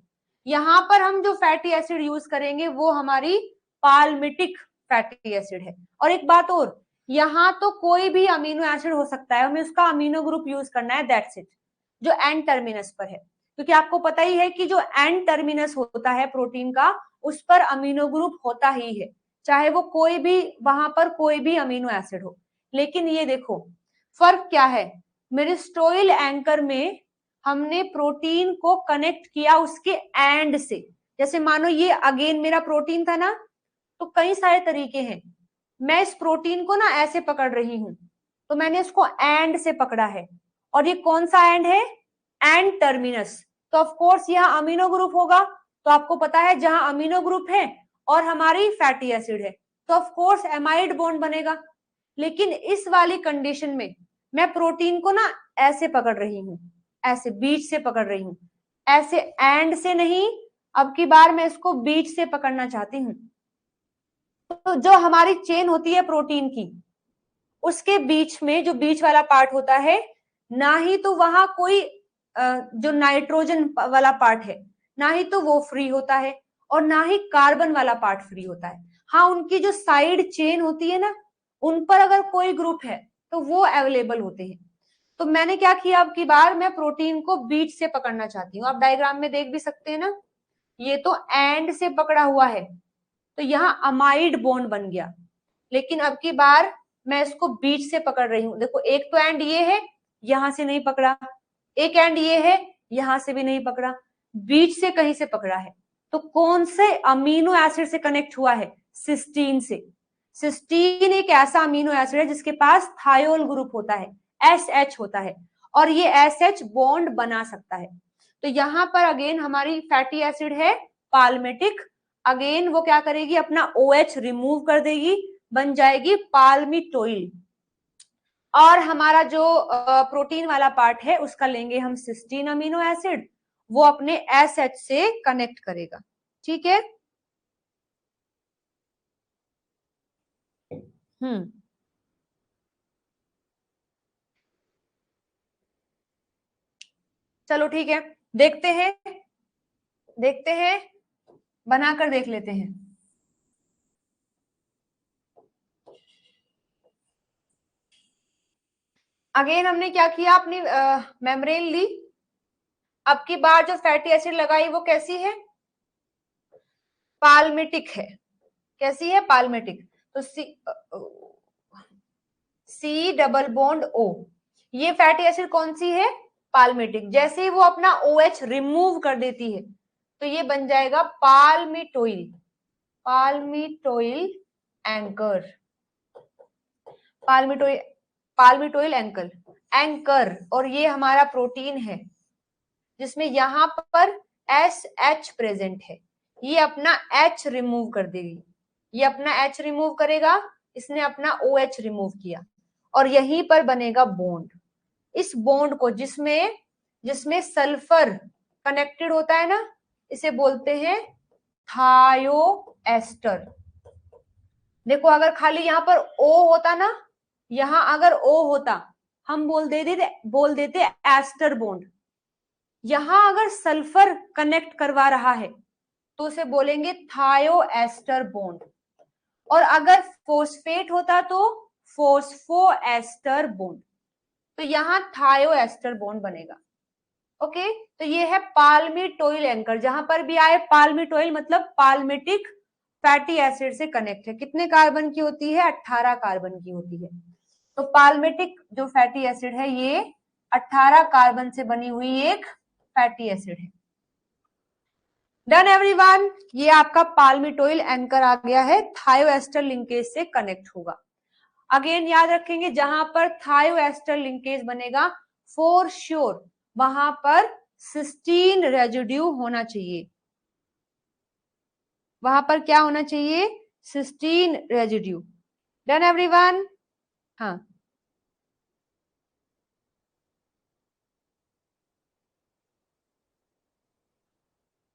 यहां पर हम जो फैटी एसिड यूज करेंगे वो हमारी पाल्मिटिक फैटी एसिड है। और एक बात और, यहाँ तो कोई भी अमीनो एसिड हो सकता है, हमें उसका अमीनो ग्रुप यूज करना है, दैट्स इट, जो एन टर्मिनस पर है। क्योंकि आपको पता ही है कि जो एन टर्मिनस होता है प्रोटीन का, उस पर अमीनो ग्रुप होता ही है, चाहे वो कोई भी, वहां पर कोई भी अमीनो एसिड हो। लेकिन ये देखो फर्क क्या है, मिरिस्टोइल एंकर में हमने प्रोटीन को कनेक्ट किया उसके एंड से। जैसे मानो ये अगेन मेरा प्रोटीन था ना, तो कई सारे तरीके हैं। मैं इस प्रोटीन को ना ऐसे पकड़ रही हूं, तो मैंने इसको एंड से पकड़ा है, और ये कौन सा एंड है? And terminus. तो ऑफ कोर्स यहाँ अमीनो ग्रुप होगा। तो आपको पता है जहां अमीनो ग्रुप है और हमारी फैटी एसिड है, तो ऑफ कोर्स एमाइड बॉन्ड बनेगा। लेकिन इस वाली कंडीशन में मैं प्रोटीन को ना ऐसे पकड़ रही हूं, ऐसे बीच से पकड़ रही हूं, ऐसे एंड से नहीं। अब की बार मैं इसको बीच से पकड़ना चाहती हूँ। तो जो हमारी चेन होती है प्रोटीन की, उसके बीच में जो बीच वाला पार्ट होता है, ना ही तो वहां कोई जो नाइट्रोजन वाला पार्ट है, ना ही तो वो फ्री होता है, और ना ही कार्बन वाला पार्ट फ्री होता है। हाँ, उनकी जो साइड चेन होती है ना, उन पर अगर कोई ग्रुप है तो वो अवेलेबल होते हैं। तो मैंने क्या किया, अब की बार मैं प्रोटीन को बीच से पकड़ना चाहती हूँ। आप डायग्राम में देख भी सकते हैं ना, ये तो एंड से पकड़ा हुआ है, तो यहाँ अमाइड बॉन्ड बन गया। लेकिन अब की बार मैं इसको बीच से पकड़ रही हूँ। देखो एक तो एंड ये है, यहां से नहीं पकड़ा, एक एंड ये है, यहां से भी नहीं पकड़ा, बीच से कहीं से पकड़ा है। तो कौन से अमीनो एसिड से कनेक्ट हुआ है? सिस्टीन से। सिस्टीन एक ऐसा अमीनो एसिड है जिसके पास थायोल ग्रुप होता है, SH होता है, और ये SH बॉन्ड बना सकता है। तो यहाँ पर अगेन हमारी फैटी एसिड है पाल्मिटिक, अगेन वो क्या करेगी, अपना OH रिमूव कर देगी, बन जाएगी पाल्मिटोइल। और हमारा जो प्रोटीन वाला पार्ट है उसका लेंगे हम सिस्टीन अमीनो एसिड, वो अपने SH से कनेक्ट करेगा। ठीक है, चलो ठीक है, देखते हैं बनाकर देख लेते हैं। अगेन हमने क्या किया, अपनी मेम्ब्रेन ली, अब की बार जो फैटी एसिड लगाई वो कैसी है, पाल्मिटिक है। कैसी है, पाल्मिटिक। तो सी डबल बॉन्ड O, ये फैटी एसिड कौन सी है, पाल्मिटिक। जैसे ही वो अपना OH रिमूव कर देती है तो ये बन जाएगा पाल्मिटोइल, पाल्मिटोइल एंकर, पाल्मिटोइल एंकर। और ये हमारा प्रोटीन है जिसमें यहां पर SH प्रेजेंट है, ये अपना H रिमूव कर देगी, ये अपना H रिमूव करेगा, इसने अपना OH रिमूव किया, और यहीं पर बनेगा बॉन्ड। इस बॉन्ड को जिसमें सल्फर कनेक्टेड होता है ना, इसे बोलते हैं थायोएस्टर। देखो अगर खाली यहाँ पर O होता ना, यहां अगर O होता हम बोल देते एस्टर बॉन्ड। यहां अगर सल्फर कनेक्ट करवा रहा है तो उसे बोलेंगे थायोएस्टर बॉन्ड, और अगर फोस्फेट होता तो फोस्फोएस्टर बॉन्ड। तो यहाँ थायोएस्टर बॉन्ड बनेगा। ओके, तो ये है पाल्मिटोइल एंकर। जहां पर भी आए पाल्मिटोइल मतलब पाल्मिटिक फैटी एसिड से कनेक्ट है। कितने कार्बन की होती है, 18 कार्बन की होती है। तो पाल्मिटिक जो फैटी एसिड है ये 18 कार्बन से बनी हुई एक फैटी एसिड है। डन एवरीवन, ये आपका पाल्मिटोइल एंकर आ गया है, थायोएस्टर लिंकेज से कनेक्ट होगा। अगेन याद रखेंगे, जहां पर थायोएस्टर लिंकेज बनेगा फॉर श्योर वहां पर सिस्टीन रेजिड्यू होना चाहिए। वहां पर क्या होना चाहिए, सिस्टीन रेजिड्यू। डन एवरीवन, हाँ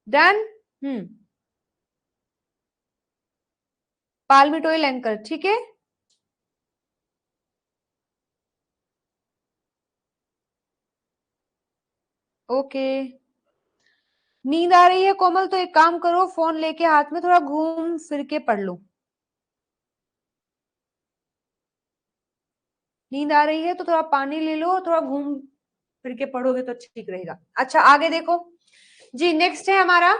डन। पाल्मिटोइल एंकर, ठीक है। ओके, नींद आ रही है कोमल, तो एक काम करो, फोन लेके हाथ में थोड़ा घूम फिर के पढ़ लो। नींद आ रही है तो थोड़ा पानी ले लो, थोड़ा घूम फिर के पढ़ोगे तो ठीक रहेगा। अच्छा आगे देखो जी, नेक्स्ट है हमारा,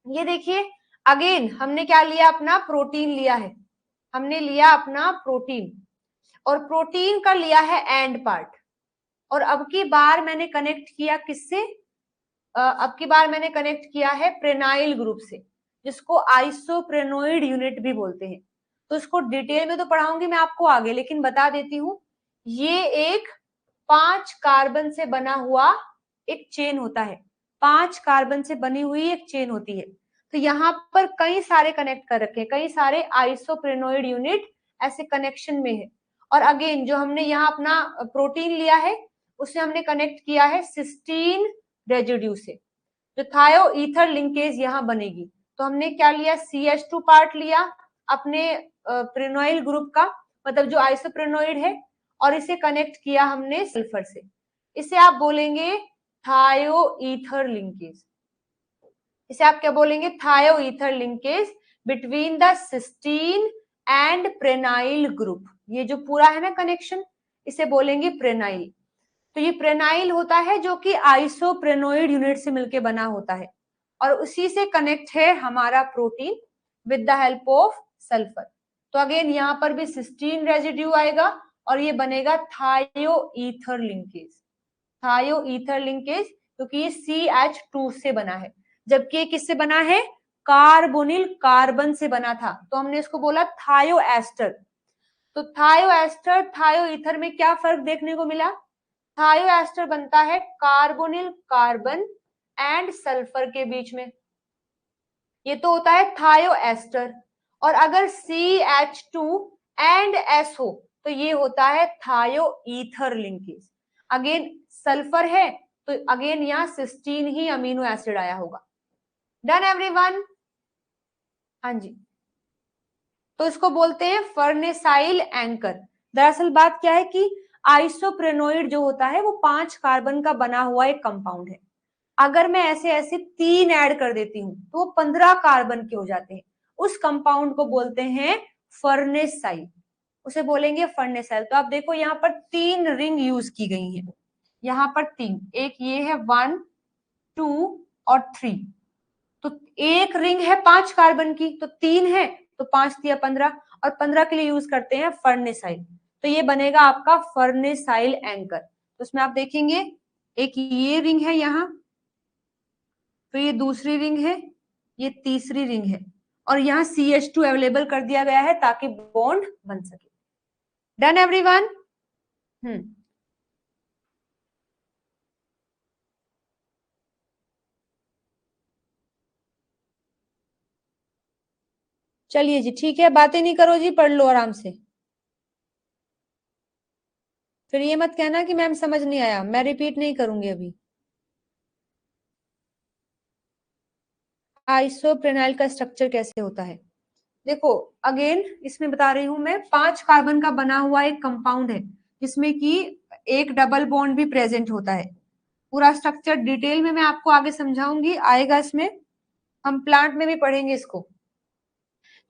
ये देखिए अगेन हमने क्या लिया, अपना प्रोटीन लिया है, हमने लिया अपना प्रोटीन, और प्रोटीन का लिया है एंड पार्ट। और अब की बार मैंने कनेक्ट किया किससे, अब की बार मैंने कनेक्ट किया है प्रेनाइल ग्रुप से, जिसको आइसोप्रेनोइड यूनिट भी बोलते हैं। तो इसको डिटेल में तो पढ़ाऊंगी मैं आपको आगे, लेकिन बता देती हूँ, ये एक 5 कार्बन से बना हुआ एक चेन होता है, 5 कार्बन से बनी हुई एक चेन होती है। तो यहाँ पर कई सारे कनेक्ट कर रखे हैं, कई सारे आइसोप्रेनोइड यूनिट ऐसे कनेक्शन में है। और अगेन जो हमने यहाँ अपना प्रोटीन लिया है उसे हमने कनेक्ट किया है सिस्टीन रेजिड्यू से, जो थायो ईथर लिंकेज यहाँ बनेगी। तो हमने क्या लिया, CH2 पार्ट लिया अपने प्रेनोइल ग्रुप का, मतलब जो आइसोप्रेनोइड है, और इसे कनेक्ट किया हमने सल्फर से। इसे आप बोलेंगे थायो ईथर लिंकेज। इसे आप क्या बोलेंगे, thio ether linkage between the cysteine and prenyl group. ये जो पूरा है ना कनेक्शन, इसे बोलेंगे प्रेनाइल। तो ये प्रेनाइल होता है जो कि आइसोप्रेनोइड यूनिट से मिलकर बना होता है, और उसी से कनेक्ट है हमारा protein with the help of sulphur. तो अगेन यहाँ पर भी सिस्टीन रेजिड्यू आएगा और ये बनेगा थायो ईथर लिंकेज, थायो ईथर लिंकेज, क्योंकि ये CH2 से बना है, जबकि ये किससे बना है, कार्बोनिल कार्बन से बना था, तो हमने इसको बोला थायोएस्टर। तो थायोएस्टर थायो ईथर में क्या फर्क देखने को मिला? थायोएस्टर बनता है कार्बोनिल कार्बन एंड सल्फर के बीच में, ये तो होता है थायोएस्टर। और अगर CH2 एंड S हो तो ये होता है थायो ईथर लिंकेज। अगेन सल्फर है तो अगेन यहाँ सिस्टीन ही अमीनो एसिड आया होगा। Done everyone? हाँ जी, तो इसको बोलते हैं फर्नेसाइल एंकर। दरअसल बात क्या है कि आइसोप्रेनोइड जो होता है वो 5 कार्बन का बना हुआ एक कंपाउंड है। अगर मैं ऐसे ऐसे 3 ऐड कर देती हूँ तो वो 15 कार्बन के हो जाते हैं। उस कंपाउंड को बोलते हैं फर्नेसाइल, उसे बोलेंगे फर्नेसाइल। तो आप देखो यहाँ पर 3 रिंग यूज की गई हैं, यहाँ पर 3, एक ये है 1 2 और 3। तो एक रिंग है 5 कार्बन की, तो 3 है तो 5 दिया 15, और 15 के लिए यूज करते हैं फर्नेसाइल। तो ये बनेगा आपका फर्नेसाइल एंकर। तो उसमें आप देखेंगे एक ये रिंग है यहाँ, तो ये दूसरी रिंग है, ये तीसरी रिंग है, और यहाँ CH2 अवेलेबल कर दिया गया है ताकि बॉन्ड बन सके। Done everyone? चलिए जी, ठीक है, बातें नहीं करो जी, पढ़ लो आराम से। फिर ये मत कहना कि मैम समझ नहीं आया, मैं रिपीट नहीं करूंगी अभी। आइसोप्रेनाइल का स्ट्रक्चर कैसे होता है? देखो अगेन इसमें बता रही हूं मैं, 5 कार्बन का बना हुआ एक कंपाउंड है जिसमें कि एक डबल बॉन्ड भी प्रेजेंट होता है। पूरा स्ट्रक्चर डिटेल में मैं आपको आगे समझाऊंगी, आएगा इसमें, हम प्लांट में भी पढ़ेंगे इसको।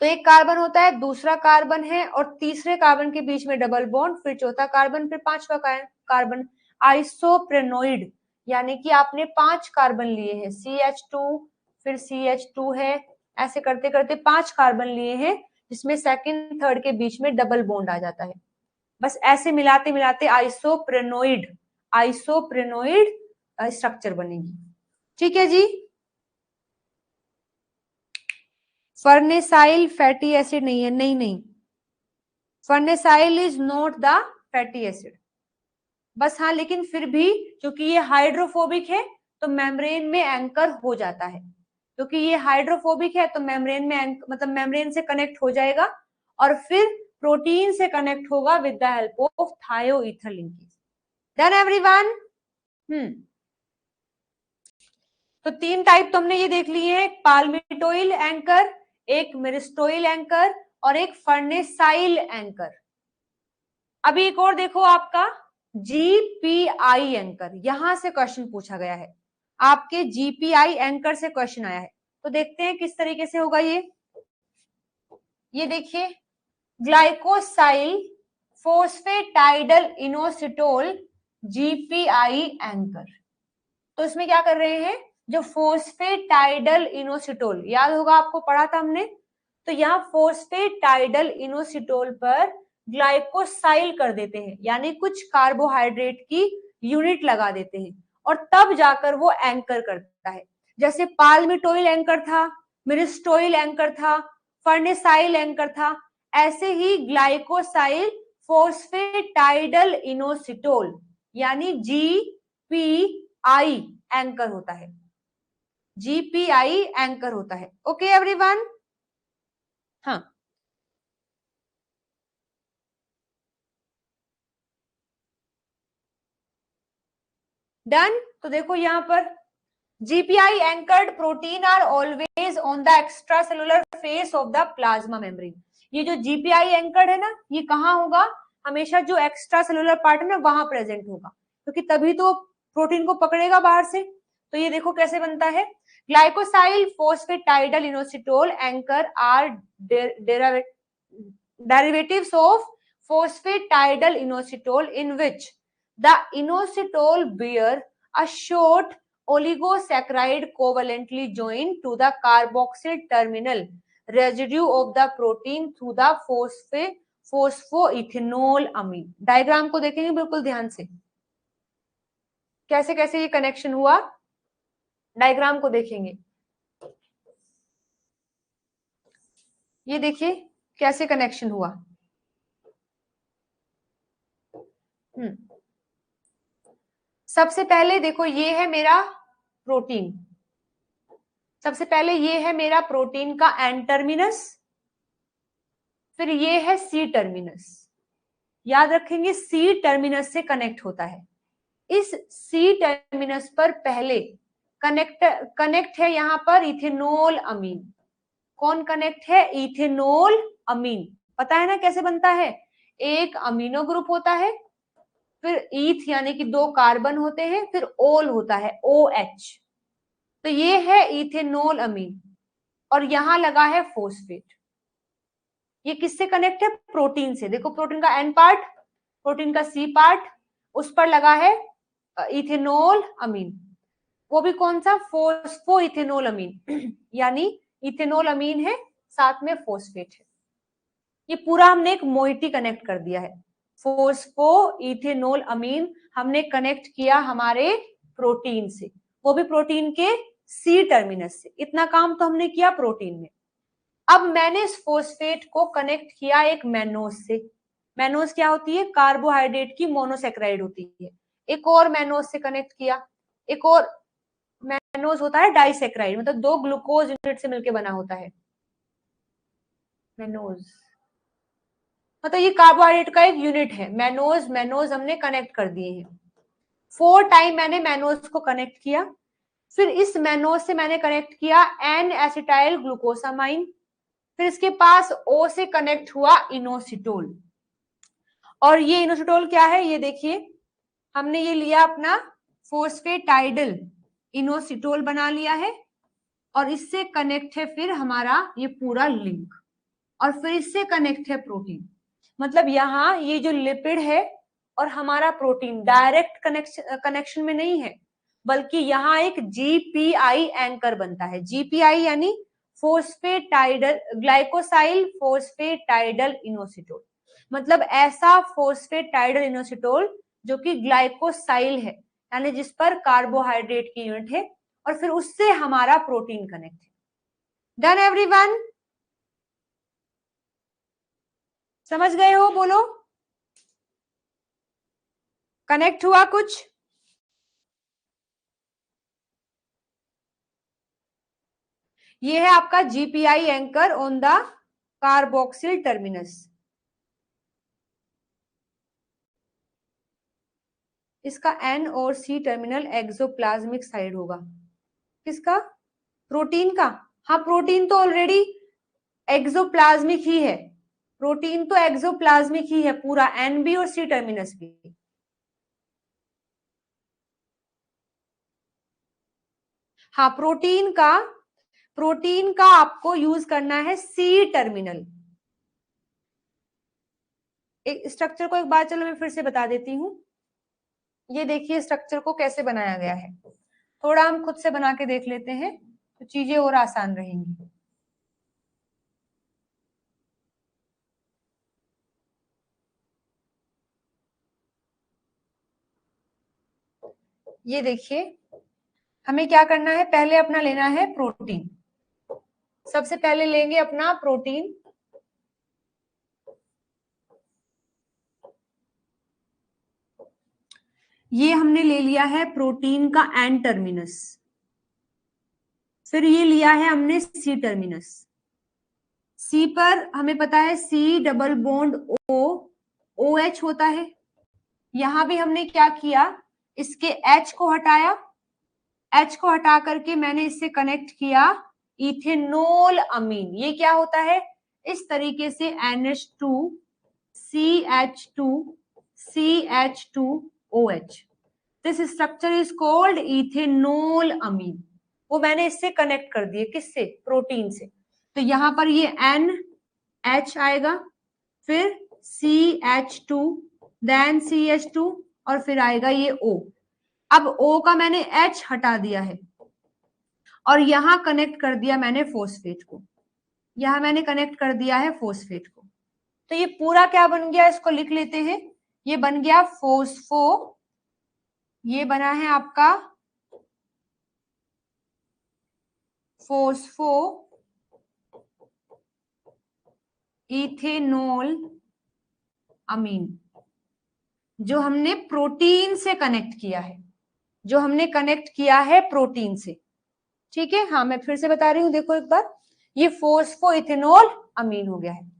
तो एक कार्बन होता है, दूसरा कार्बन है, और तीसरे कार्बन के बीच में डबल बॉन्ड, फिर चौथा कार्बन, फिर पांचवा कार्बन। आइसोप्रेनोइड यानी कि आपने 5 कार्बन लिए हैं, CH2 फिर CH2 है, ऐसे करते करते 5 कार्बन लिए हैं जिसमें सेकंड थर्ड के बीच में डबल बॉन्ड आ जाता है। बस ऐसे मिलाते मिलाते आइसोप्रेनोइड आइसोप्रेनोइड स्ट्रक्चर बनेगी। ठीक है जी। फर्नेसाइल फैटी एसिड नहीं है, नहीं नहीं, farnesyl is not the fatty acid. बस हाँ, लेकिन फिर भी क्योंकि ये हाइड्रोफोबिक है तो मेम्ब्रेन में एंकर हो जाता है, क्योंकि ये हाइड्रोफोबिक है तो मेम्ब्रेन में मतलब मेम्ब्रेन से कनेक्ट हो जाएगा और फिर प्रोटीन से कनेक्ट होगा with the help of थायोईथर linkage. Done everyone? तो 3 टाइप तो हमने ये देख लिए हैं, एक पाल्मिटोइल एंकर, एक मिरिस्टोइल एंकर और एक फर्नेसाइल एंकर। अभी एक और देखो आपका GPI एंकर, यहां से क्वेश्चन पूछा गया है, आपके GPI एंकर से क्वेश्चन आया है। तो देखते हैं किस तरीके से होगा ये देखिए, ग्लाइकोसाइल फोस्फेटाइडल इनोसिटोल GPI एंकर। तो इसमें क्या कर रहे हैं, जो फोस्फेटाइडल इनोसिटोल याद होगा आपको, पढ़ा था हमने, तो यहाँ फोस्फेटाइडल इनोसिटोल पर ग्लाइकोसाइल कर देते हैं, यानी कुछ कार्बोहाइड्रेट की यूनिट लगा देते हैं और तब जाकर वो एंकर करता है। जैसे पाल्मिटोइल एंकर था, मिरिस्टोइल एंकर था, फर्नेसाइल एंकर था, ऐसे ही ग्लाइकोसाइल फोस्फेटाइडल इनोसिटोल यानी GPI एंकर होता है, GPI एंकर होता है। Okay everyone? हाँ, डन। तो देखो यहाँ पर GPI anchored protein are always on the extracellular face of the plasma membrane. ये जो GPI एंकर्ड है ना, ये कहाँ होगा, हमेशा जो एक्स्ट्रा सेलुलर पार्ट है ना वहां प्रेजेंट होगा, क्योंकि तभी तो प्रोटीन को पकड़ेगा बाहर से। तो ये देखो कैसे बनता है, glycosyl phosphatidyl inositol anchor are derivatives of phosphatidal inositol in which the inositol bear a short oligosaccharide covalently joined to the carboxyl terminal residue of the protein through the phosphoethanol amine। Diagram को देखेंगे बिल्कुल ध्यान से, कैसे कैसे ये connection हुआ, diagram को देखेंगे। ये देखिए कैसे कनेक्शन हुआ। सबसे पहले देखो ये है मेरा प्रोटीन, सबसे पहले ये है मेरा प्रोटीन का एन टर्मिनस, फिर ये है सी टर्मिनस। याद रखेंगे सी टर्मिनस से कनेक्ट होता है। इस सी टर्मिनस पर पहले कनेक्ट है यहाँ पर इथेनॉल अमीन। कौन कनेक्ट है? इथेनॉल अमीन। पता है ना कैसे बनता है? एक अमीनो ग्रुप होता है, फिर ईथ यानी कि 2 कार्बन होते हैं, फिर ओल होता है OH। तो ये है इथेनॉल अमीन और यहां लगा है फॉस्फेट। ये किससे कनेक्ट है? प्रोटीन से। देखो प्रोटीन का एन पार्ट, प्रोटीन का सी पार्ट, उस पर लगा है इथेनॉल अमीन। वो भी कौन सा? फोस्फो इथेनॉल अमीन यानी इथेनॉल अमीन है, साथ में फॉस्फेट है। ये पूरा हमने एक मोइटी कनेक्ट कर दिया है। फोस्फो इथेनॉल अमीन हमने कनेक्ट किया हमारे प्रोटीन से, वो भी प्रोटीन के सी टर्मिनस से। इतना काम तो हमने किया प्रोटीन में। अब मैंने इस फॉस्फेट को कनेक्ट किया एक मैनोज से। मैनोज क्या होती है? कार्बोहाइड्रेट की मोनोसेक्राइड होती है। एक और मैनोज से कनेक्ट किया, एक और मैनोज होता है डाइसेक्राइड, मतलब 2 ग्लूकोज यूनिट से मिलकर बना होता है मैनोज। मतलब ये कार्बोहाइड्रेट का एक यूनिट है मैनोज। मैनोज हमने कनेक्ट कर दिए हैं। 4 टाइम मैंने मैनोज को कनेक्ट किया। फिर इस मैनोज से मैंने कनेक्ट किया एन एसिटाइल ग्लूकोसामाइन। फिर इसके पास O से कनेक्ट हुआ इनोसिटोल। और ये इनोसिटोल क्या है? ये देखिए हमने ये लिया अपना फोस्फेटाइडल इनोसिटोल बना लिया है, और इससे कनेक्ट है फिर हमारा ये पूरा लिंक, और फिर इससे कनेक्ट है प्रोटीन। मतलब यहाँ ये जो लिपिड है और हमारा प्रोटीन डायरेक्ट कनेक्शन में नहीं है, बल्कि यहाँ एक GPI एंकर बनता है। GPI यानी फोस्फेटाइडल ग्लाइकोसाइल फोस्फेटाइडल इनोसिटोल। मतलब ऐसा फोस्फेटाइडल इनोसिटोल जो कि ग्लाइकोसाइल है, यानी जिस पर कार्बोहाइड्रेट की यूनिट है, और फिर उससे हमारा प्रोटीन कनेक्ट है। Done everyone? समझ गए हो? बोलो कनेक्ट हुआ कुछ? ये है आपका GPI anchor on the carboxyl terminus. इसका N और C टर्मिनल एक्सोप्लाज्मिक साइड होगा। किसका? प्रोटीन का। हाँ प्रोटीन तो ऑलरेडी एक्सोप्लाज्मिक ही है, प्रोटीन तो एक्सोप्लाज्मिक ही है पूरा, NB और C टर्मिनस भी। हाँ प्रोटीन का आपको यूज करना है C टर्मिनल। एक स्ट्रक्चर को एक बार चलो मैं फिर से बता देती हूँ। ये देखिए स्ट्रक्चर को कैसे बनाया गया है, थोड़ा हम खुद से बना के देख लेते हैं तो चीजें और आसान रहेंगी। ये देखिए हमें क्या करना है, पहले अपना लेना है प्रोटीन। सबसे पहले लेंगे अपना प्रोटीन। ये हमने ले लिया है प्रोटीन का एन टर्मिनस, फिर ये लिया है हमने सी टर्मिनस। सी पर हमें पता है C double bond O OH होता है। यहां भी हमने क्या किया, इसके H को हटाया, H को हटा करके मैंने इससे कनेक्ट किया इथेनॉल अमीन। ये क्या होता है? इस तरीके से NH2 CH2 CH2OH, this structure is called ethanol amine. वो मैंने इससे कनेक्ट कर दिए, किससे? प्रोटीन से। तो यहां पर ये NH आएगा, फिर CH2, देन CH2, और फिर आएगा ये O। अब O का मैंने H हटा दिया है और यहां कनेक्ट कर दिया मैंने फॉस्फेट को, यहां मैंने कनेक्ट कर दिया है फॉस्फेट को। तो ये पूरा क्या बन गया, इसको लिख लेते हैं। ये बन गया फोस्फो, ये बना है आपका फोस्फो इथेनॉल अमीन, जो हमने प्रोटीन से कनेक्ट किया है, जो हमने कनेक्ट किया है प्रोटीन से। ठीक है, हाँ मैं फिर से बता रही हूँ, देखो एक बार, ये फोस्फोइथेनॉल अमीन हो गया है।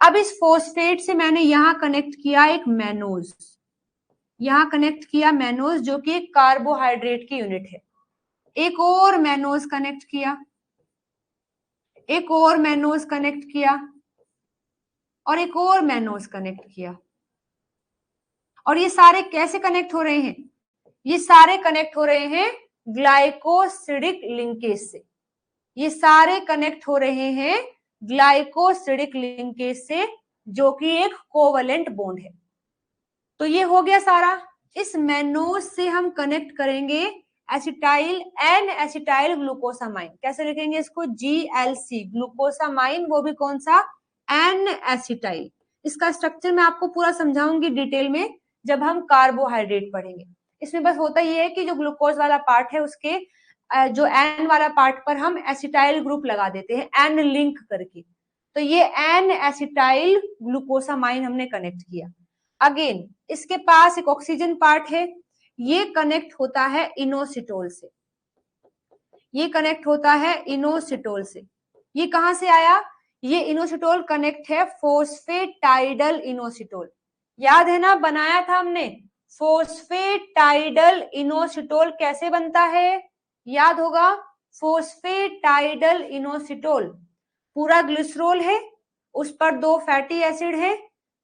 अब इस फोस्फेट से मैंने यहां कनेक्ट किया एक मैनोज, यहां कनेक्ट किया मैनोज जो कि एक कार्बोहाइड्रेट की यूनिट है। एक और मैनोज कनेक्ट किया, एक और मैनोज कनेक्ट किया, और एक और मैनोज कनेक्ट किया। और ये सारे कैसे कनेक्ट हो रहे हैं? ये सारे कनेक्ट हो रहे हैं ग्लाइकोसिडिक लिंकेज से। ये सारे कनेक्ट हो रहे हैं ग्लाइकोसिडिक लिंकेज से, जो कि एक कोवलेंट बॉन्ड है। तो ये हो गया सारा। इस मैनोज से हम कनेक्ट करेंगे एसिटाइल एन एसिटाइल ग्लूकोसामाइन। कैसे लिखेंगे इसको? GLC, ग्लूकोसामाइन, वो भी कौन सा? N acetyl. इसका स्ट्रक्चर मैं आपको पूरा समझाऊंगी डिटेल में जब हम कार्बोहाइड्रेट पढ़ेंगे। इसमें बस होता ये है कि जो ग्लूकोज वाला पार्ट है उसके जो एन वाला पार्ट पर हम एसिटाइल ग्रुप लगा देते हैं एन लिंक करके। तो ये एन एसिटाइल ग्लूकोसामाइन हमने कनेक्ट किया। अगेन इसके पास एक ऑक्सीजन पार्ट है, ये कनेक्ट होता है इनोसिटोल से, ये कनेक्ट होता है इनोसिटोल से। ये कहां से आया? ये इनोसिटोल कनेक्ट है फोस्फेटाइडल इनोसिटोल। याद है ना, बनाया था हमने फोस्फेटाइडल इनोसिटोल। कैसे बनता है? याद होगा, फोस्फेटाइडल इनोसिटोल पूरा ग्लिसरॉल है, उस पर 2 फैटी एसिड है,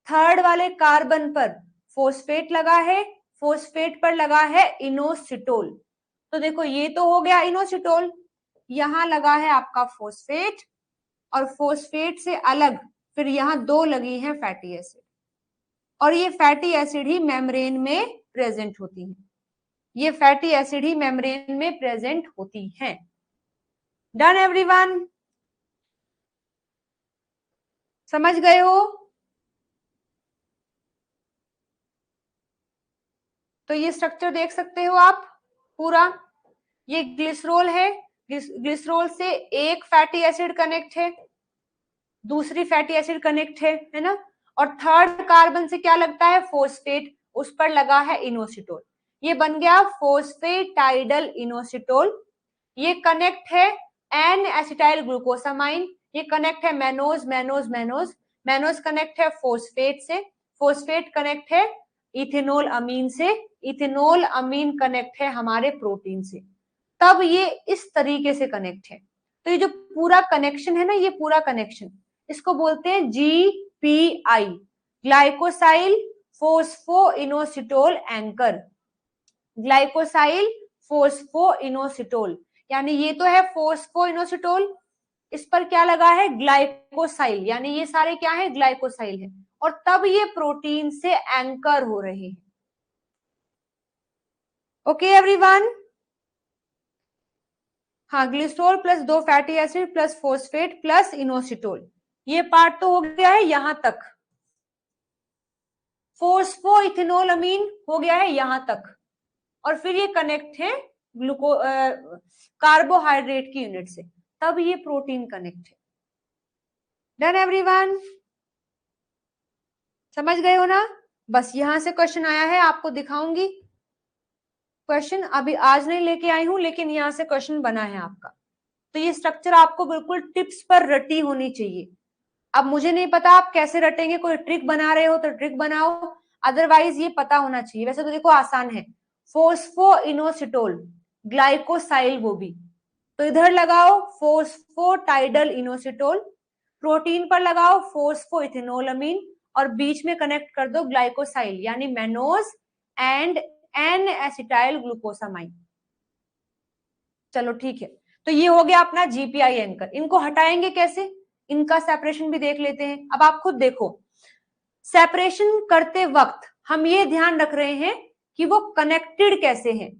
थर्ड वाले कार्बन पर फोस्फेट लगा है, फोस्फेट पर लगा है इनोसिटोल। तो देखो ये तो हो गया इनोसिटोल, यहां लगा है आपका फोस्फेट, और फोस्फेट से अलग फिर यहां 2 लगी हैं फैटी एसिड, और ये फैटी एसिड ही मेम्ब्रेन में प्रेजेंट होती है, ये फैटी एसिड ही मेम्ब्रेन में प्रेजेंट होती हैं। Done everyone? समझ गए हो? तो ये स्ट्रक्चर देख सकते हो आप पूरा। ये ग्लिसरॉल है, ग्लिसरॉल से एक फैटी एसिड कनेक्ट है, दूसरी फैटी एसिड कनेक्ट है ना, और थर्ड कार्बन से क्या लगता है? फोस्फेट, उस पर लगा है इनोसिटोल। ये बन गया फोस्फेटाइडल इनोसिटोल। ये कनेक्ट है एन एसिटाइल ग्लूकोसामाइन, ये कनेक्ट है mannose mannose mannose, mannose connect है फोस्फेट से, फोस्फेट कनेक्ट है इथेनॉल अमीन से, इथेनॉल अमीन कनेक्ट है हमारे प्रोटीन से। तब ये इस तरीके से कनेक्ट है। तो ये जो पूरा कनेक्शन है ना, ये पूरा कनेक्शन, इसको बोलते हैं GPI, ग्लाइकोसाइल फोस्फोइनोसिटोल एंकर, ग्लाइकोसाइल फोस्फोइनोसिटोल। यानी ये तो है फोस्फोइनोसिटोल, इस पर क्या लगा है? ग्लाइकोसाइल, यानी ये सारे क्या है? ग्लाइकोसाइल है, और तब ये प्रोटीन से एंकर हो रहे हैं। Okay everyone? हाँ, glycerol plus 2 fatty acid plus phosphate plus inositol, ये पार्ट तो हो गया है यहां तक। फोस्फोइथेनॉल अमीन हो गया है यहां तक, और फिर ये कनेक्ट है कार्बोहाइड्रेट की यूनिट से, तब ये प्रोटीन कनेक्ट है। Done everyone? समझ गए हो ना? बस यहां से क्वेश्चन आया है, आपको दिखाऊंगी क्वेश्चन। अभी आज नहीं लेके आई हूं, लेकिन यहां से क्वेश्चन बना है आपका। तो ये स्ट्रक्चर आपको बिल्कुल टिप्स पर रटी होनी चाहिए। अब मुझे नहीं पता आप कैसे रटेंगे, कोई ट्रिक बना रहे हो तो ट्रिक बनाओ, अदरवाइज ये पता होना चाहिए। वैसे तो देखो आसान है, फोस्फोइनोसिटोल ग्लाइकोसाइल, वो भी तो इधर लगाओ फोस्फोटाइडल इनोसिटोल, प्रोटीन पर लगाओ फोस्फोइथेनोलामीन, और बीच में कनेक्ट कर दो ग्लाइकोसाइल यानी mannose and N acetyl glucosamine. चलो ठीक है, तो ये हो गया अपना GPI एंकर। इनको हटाएंगे कैसे, इनका सेपरेशन भी देख लेते हैं। अब आप खुद देखो, सेपरेशन करते वक्त हम ये ध्यान रख रहे हैं कि वो कनेक्टेड कैसे हैं।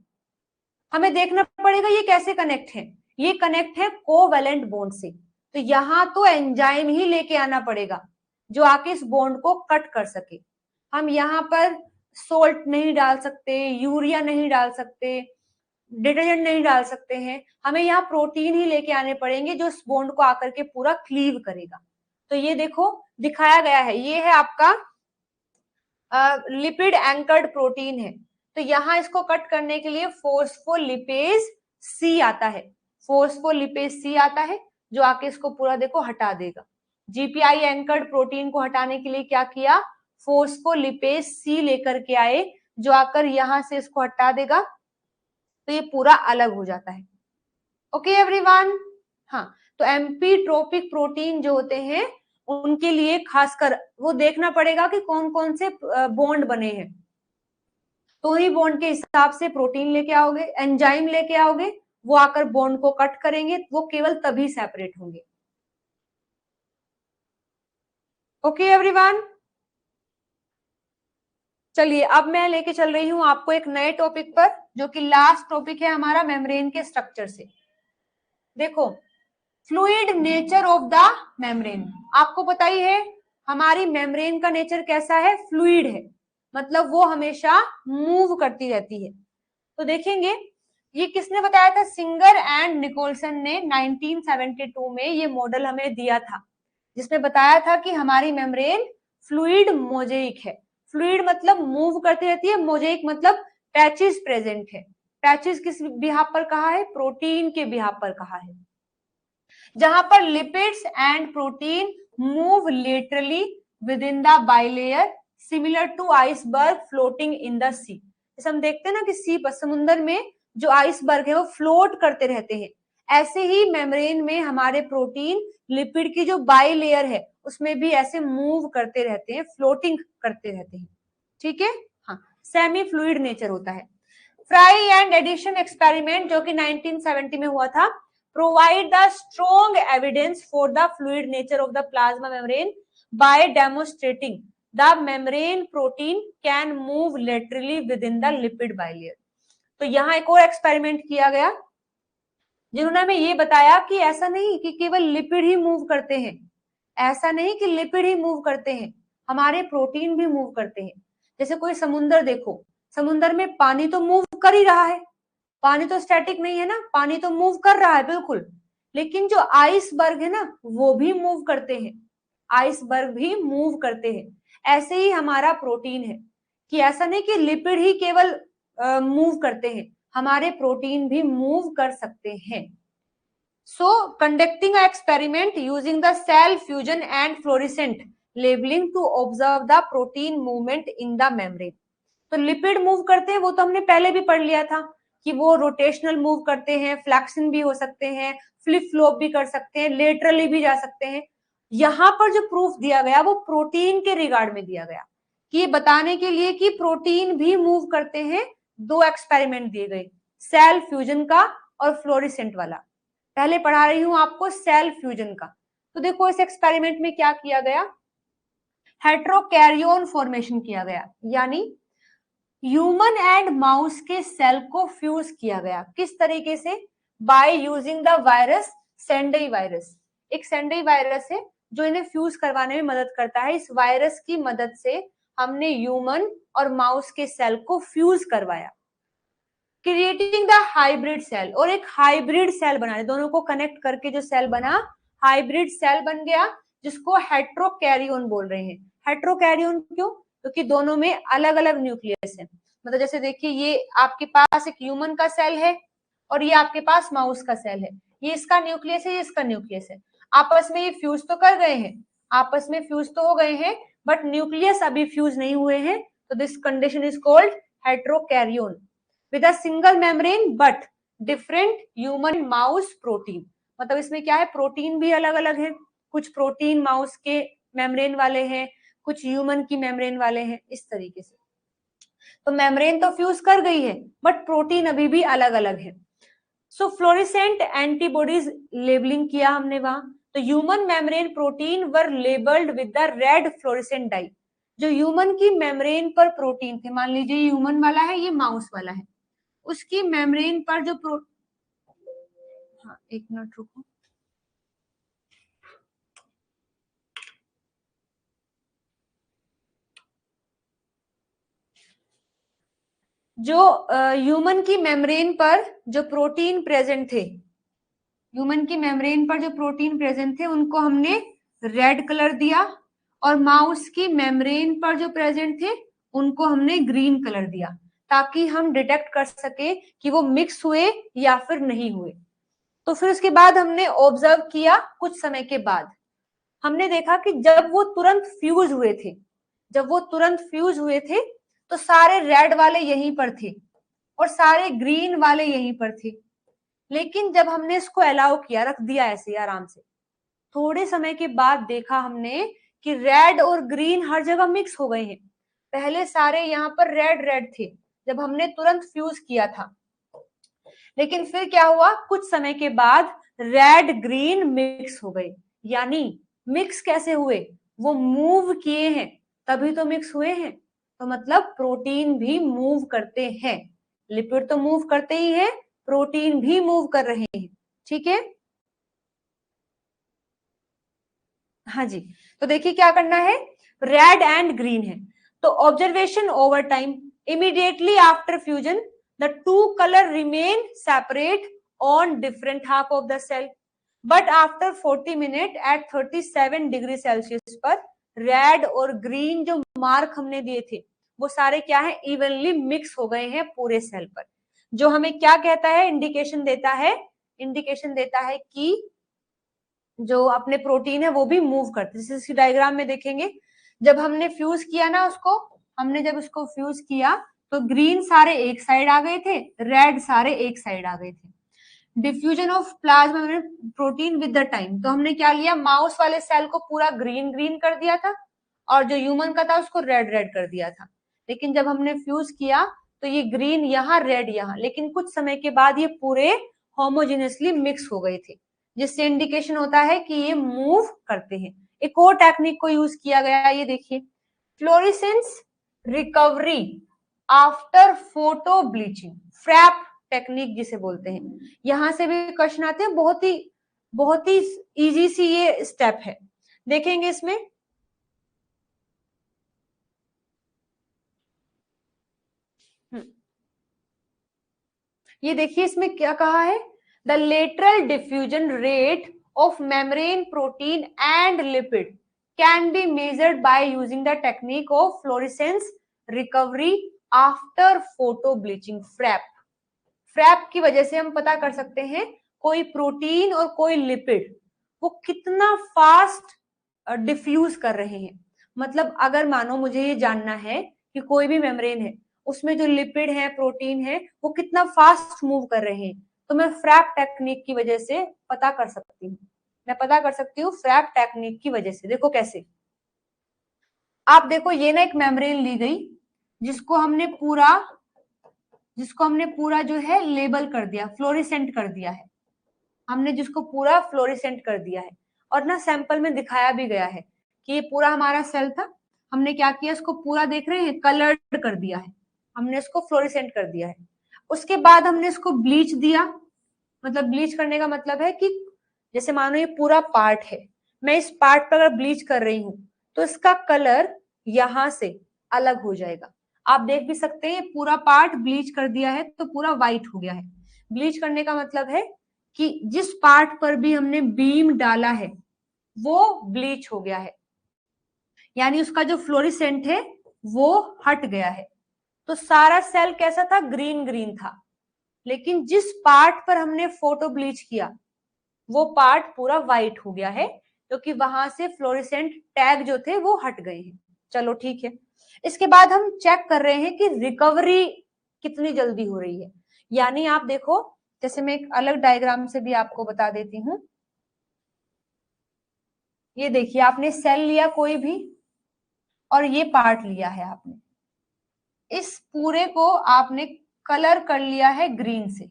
हमें देखना पड़ेगा ये कैसे कनेक्ट है। ये कनेक्ट है कोवैलेंट बॉन्ड से, तो यहां तो एंजाइम ही लेके आना पड़ेगा जो आके इस बॉन्ड को कट कर सके। हम यहाँ पर सोल्ट नहीं डाल सकते, यूरिया नहीं डाल सकते, डिटर्जेंट नहीं डाल सकते हैं, हमें यहाँ प्रोटीन ही लेके आने पड़ेंगे जो इस बॉन्ड को आकर के पूरा क्लीव करेगा। तो ये देखो दिखाया गया है, ये है आपका लिपिड एंकर्ड प्रोटीन है। तो यहाँ इसको कट करने के लिए फोस्फोलिपेज सी आता है, फोस्फोलिपेज सी आता है जो आके इसको पूरा देखो हटा देगा। जीपीआई एंकर्ड प्रोटीन को हटाने के लिए क्या किया, फोस्फोलिपेज सी लेकर के आए जो आकर यहां से इसको हटा देगा, तो ये पूरा अलग हो जाता है। Okay everyone. हाँ, तो एम्पीट्रोपिक प्रोटीन जो होते हैं उनके लिए खासकर वो देखना पड़ेगा कि कौन कौन से बॉन्ड बने हैं, तो ही बॉन्ड के हिसाब से प्रोटीन लेके आओगे, एंजाइम लेके आओगे, वो आकर बॉन्ड को कट करेंगे, वो केवल तभी सेपरेट होंगे। ओके एवरीवन, चलिए अब मैं लेके चल रही हूं आपको एक नए टॉपिक पर, जो कि लास्ट टॉपिक है हमारा मेम्ब्रेन के स्ट्रक्चर से। देखो, fluid nature of the membrane, आपको पता ही है हमारी मेम्ब्रेन का नेचर कैसा है, फ्लूइड है, मतलब वो हमेशा मूव करती रहती है। तो देखेंगे ये किसने बताया था, सिंगर एंड निकोलसन ने 1972 में ये मॉडल हमें दिया था, जिसमें बताया था कि हमारी मेम्ब्रेन फ्लूइड मोजेइक है। फ्लूइड मतलब मूव करती रहती है, मोजेइक मतलब पैचेस प्रेजेंट है। पैचेस किस बिहाफ पर कहा है, प्रोटीन के बिहाफ पर कहा है, जहां पर lipids and protein move laterally within the bilayer similar to iceberg floating in the sea. जैसे हम देखते हैं ना कि सी पर समुद्र में जो आइसबर्ग है वो फ्लोट करते रहते हैं, ऐसे ही मेम्ब्रेन में हमारे प्रोटीन लिपिड की जो बाइलेयर है उसमें भी ऐसे मूव करते रहते हैं, फ्लोटिंग करते रहते हैं। ठीक है, हाँ, सेमी फ्लूइड नेचर होता है। फ्राई एंड एडिशन एक्सपेरिमेंट जो कि 1970 में हुआ था, provide the strong evidence for the fluid nature of the plasma membrane by demonstrating the membrane protein can move laterally within the lipid bilayer। तो यहाँ एक और एक्सपेरिमेंट किया गया जिन्होंने हमें ये बताया कि ऐसा नहीं कि केवल लिपिड ही मूव करते हैं, ऐसा नहीं कि लिपिड ही मूव करते हैं, हमारे प्रोटीन भी मूव करते हैं। जैसे कोई समुंदर देखो, समुंदर में पानी तो मूव कर ही रहा है, पानी तो स्टैटिक नहीं है ना, पानी तो मूव कर रहा है बिल्कुल, लेकिन जो आइसबर्ग है ना वो भी मूव करते हैं, आइसबर्ग भी मूव करते हैं। ऐसे ही हमारा प्रोटीन है कि ऐसा नहीं कि लिपिड ही केवल मूव करते हैं, हमारे प्रोटीन भी मूव कर सकते हैं। So conducting a experiment using the cell fusion and fluorescent labelling to observe the protein movement in the membrane. तो लिपिड मूव करते हैं वो तो हमने पहले भी पढ़ लिया था कि वो रोटेशनल मूव करते हैं, फ्लैक्सिन भी हो सकते हैं, फ्लिप फ्लॉप भी कर सकते हैं, लेटरली भी जा सकते हैं। यहाँ पर जो प्रूफ दिया गया वो प्रोटीन के रिगार्ड में दिया गया, कि ये बताने के लिए कि प्रोटीन भी मूव करते हैं। दो एक्सपेरिमेंट दिए गए, सेल फ्यूजन का और फ्लोरेसेंट वाला। पहले पढ़ा रही हूं आपको सेल फ्यूजन का। तो देखो इस एक्सपेरिमेंट में क्या किया गया, हेट्रोकैरियोन फॉर्मेशन किया गया, यानी ह्यूमन एंड माउस के सेल को फ्यूज किया गया। किस तरीके से, by using the virus Sendai virus. एक सेंडई वायरस है जो इन्हें फ्यूज करवाने में मदद करता है। इस वायरस की मदद से हमने ह्यूमन और माउस के सेल को फ्यूज करवाया, क्रिएटिंग द हाइब्रिड सेल, और एक हाइब्रिड सेल बनाया, दोनों को कनेक्ट करके जो सेल बना हाइब्रिड सेल बन गया, जिसको हेट्रोकैरियोन बोल रहे हैं। हेट्रोकैरियोन क्यों, क्योंकि दोनों में अलग अलग न्यूक्लियस है। मतलब जैसे देखिए ये आपके पास एक ह्यूमन का सेल है और ये आपके पास माउस का सेल है, ये इसका न्यूक्लियस है, ये इसका न्यूक्लियस है। आपस में ये फ्यूज तो कर गए हैं, आपस में फ्यूज तो हो गए हैं, बट न्यूक्लियस अभी फ्यूज नहीं हुए हैं। तो this condition is called heterokaryon with a single membrane but different human mouse protein. मतलब इसमें क्या है, प्रोटीन भी अलग अलग है, कुछ प्रोटीन माउस के मेम्ब्रेन वाले हैं, कुछ ह्यूमन की मेम्ब्रेन वाले हैं, इस तरीके से। तो मेम्ब्रेन तो फ्यूज कर गई है बट प्रोटीन अभी भी अलग अलग है। सो फ्लोरेसेंट एंटीबॉडीज लेबलिंग किया हमने वहां। तो human membrane protein were labelled with the red fluorescent dye. जो ह्यूमन की मेम्ब्रेन पर प्रोटीन थे, मान लीजिए ह्यूमन वाला है, ये माउस वाला है, उसकी मेम्ब्रेन पर जो हाँ एक मिनट रुको, जो ह्यूमन की मेम्ब्रेन पर जो प्रोटीन प्रेजेंट थे, ह्यूमन की मेम्ब्रेन पर जो प्रोटीन प्रेजेंट थे उनको हमने रेड कलर दिया और माउस की मेम्ब्रेन पर जो प्रेजेंट थे उनको हमने ग्रीन कलर दिया, ताकि हम डिटेक्ट कर सके कि वो मिक्स हुए या फिर नहीं हुए। तो फिर उसके बाद हमने ऑब्जर्व किया, कुछ समय के बाद हमने देखा कि जब वो तुरंत फ्यूज हुए थे, तो सारे रेड वाले यहीं पर थे और सारे ग्रीन वाले यहीं पर थे। लेकिन जब हमने इसको अलाउ किया, रख दिया ऐसे आराम से, थोड़े समय के बाद देखा हमने कि रेड और ग्रीन हर जगह मिक्स हो गए हैं। पहले सारे यहाँ पर रेड रेड थे जब हमने तुरंत फ्यूज किया था, लेकिन फिर क्या हुआ, कुछ समय के बाद रेड ग्रीन मिक्स हो गए। यानी मिक्स कैसे हुए, वो मूव किए हैं तभी तो मिक्स हुए हैं। तो मतलब प्रोटीन भी मूव करते हैं, लिपिड तो मूव करते ही हैं, प्रोटीन भी मूव कर रहे हैं। ठीक है, हाँ जी। तो देखिए क्या करना है, रेड एंड ग्रीन है, तो observation over time, immediately after fusion the two colour remain separate on different half of the cell, but after 40 minute at 37 degree Celsius पर रेड और ग्रीन जो मार्क हमने दिए थे वो सारे क्या है, इवनली मिक्स हो गए हैं पूरे सेल पर। जो हमें क्या कहता है, इंडिकेशन देता है कि जो अपने प्रोटीन है वो भी मूव करते हैं। जैसे इसकी डायग्राम में देखेंगे, जब हमने फ्यूज किया ना उसको, जब उसको फ्यूज किया तो ग्रीन सारे एक साइड आ गए थे, रेड सारे एक साइड आ गए थे। Diffusion of plasma protein with the time, तो हमने क्या लिया, माउस वाले सेल को पूरा ग्रीन ग्रीन कर दिया था और जो ह्यूमन का था उसको रेड रेड कर दिया था। लेकिन जब हमने फ्यूज किया तो ये ग्रीन यहाँ, रेड यहाँ, लेकिन कुछ समय के बाद ये पूरे होमोजेनियसली मिक्स हो गए थे, जिससे इंडिकेशन होता है कि ये मूव करते हैं। एक और टेक्निक को यूज किया गया है, ये देखिए, fluorescence recovery after photo bleaching, FRAP technique जिसे बोलते हैं। यहां से भी क्वेश्चन आते हैं, बहुत ही इजी सी ये स्टेप है, देखेंगे इसमें। ये देखिए इसमें क्या कहा है, the lateral diffusion rate of membrane protein and lipid can be measured by using the technique of fluorescence recovery after photo bleaching, FRAP की वजह से हम पता कर सकते हैं कोई प्रोटीन और कोई लिपिड वो कितना फास्ट डिफ्यूज कर रहे हैं। मतलब अगर मानो मुझे ये जानना है कि कोई भी मेम्ब्रेन है उसमें जो लिपिड है, प्रोटीन है, वो कितना फास्ट मूव कर रहे हैं, तो मैं फ्रैप टेक्निक की वजह से पता कर सकती हूँ। फ्रैप टेक्निक की वजह से। देखो कैसे, आप देखो ये ना एक मेम्ब्रेन ली गई जिसको हमने पूरा जो है लेबल कर दिया, फ्लोरिसेंट कर दिया है, हमने जिसको पूरा फ्लोरिसेंट कर दिया है, और ना सैंपल में दिखाया भी गया है कि ये पूरा हमारा सेल था, हमने क्या किया, इसको पूरा देख रहे हैं कलर्ड कर दिया है, हमने इसको फ्लोरिसेंट कर दिया है। उसके बाद हमने इसको ब्लीच दिया, मतलब ब्लीच करने का मतलब है कि जैसे मानो ये पूरा पार्ट है, मैं इस पार्ट पर अगर ब्लीच कर रही हूँ तो इसका कलर यहां से अलग हो जाएगा। आप देख भी सकते हैं पूरा पार्ट ब्लीच कर दिया है तो पूरा व्हाइट हो गया है। ब्लीच करने का मतलब है कि जिस पार्ट पर भी हमने बीम डाला है वो ब्लीच हो गया है, यानी उसका जो फ्लोरिसेंट है वो हट गया है। तो सारा सेल कैसा था, ग्रीन ग्रीन था, लेकिन जिस पार्ट पर हमने फोटो ब्लीच किया वो पार्ट पूरा व्हाइट हो गया है, क्योंकि वहां से फ्लोरेसेंट टैग जो थे वो हट गए हैं। चलो ठीक है, इसके बाद हम चेक कर रहे हैं कि रिकवरी कितनी जल्दी हो रही है। यानी आप देखो, जैसे मैं एक अलग डायग्राम से भी आपको बता देती हूँ। ये देखिए, आपने सेल लिया कोई भी और ये पार्ट लिया है आपने, इस पूरे को आपने कलर कर लिया है ग्रीन से,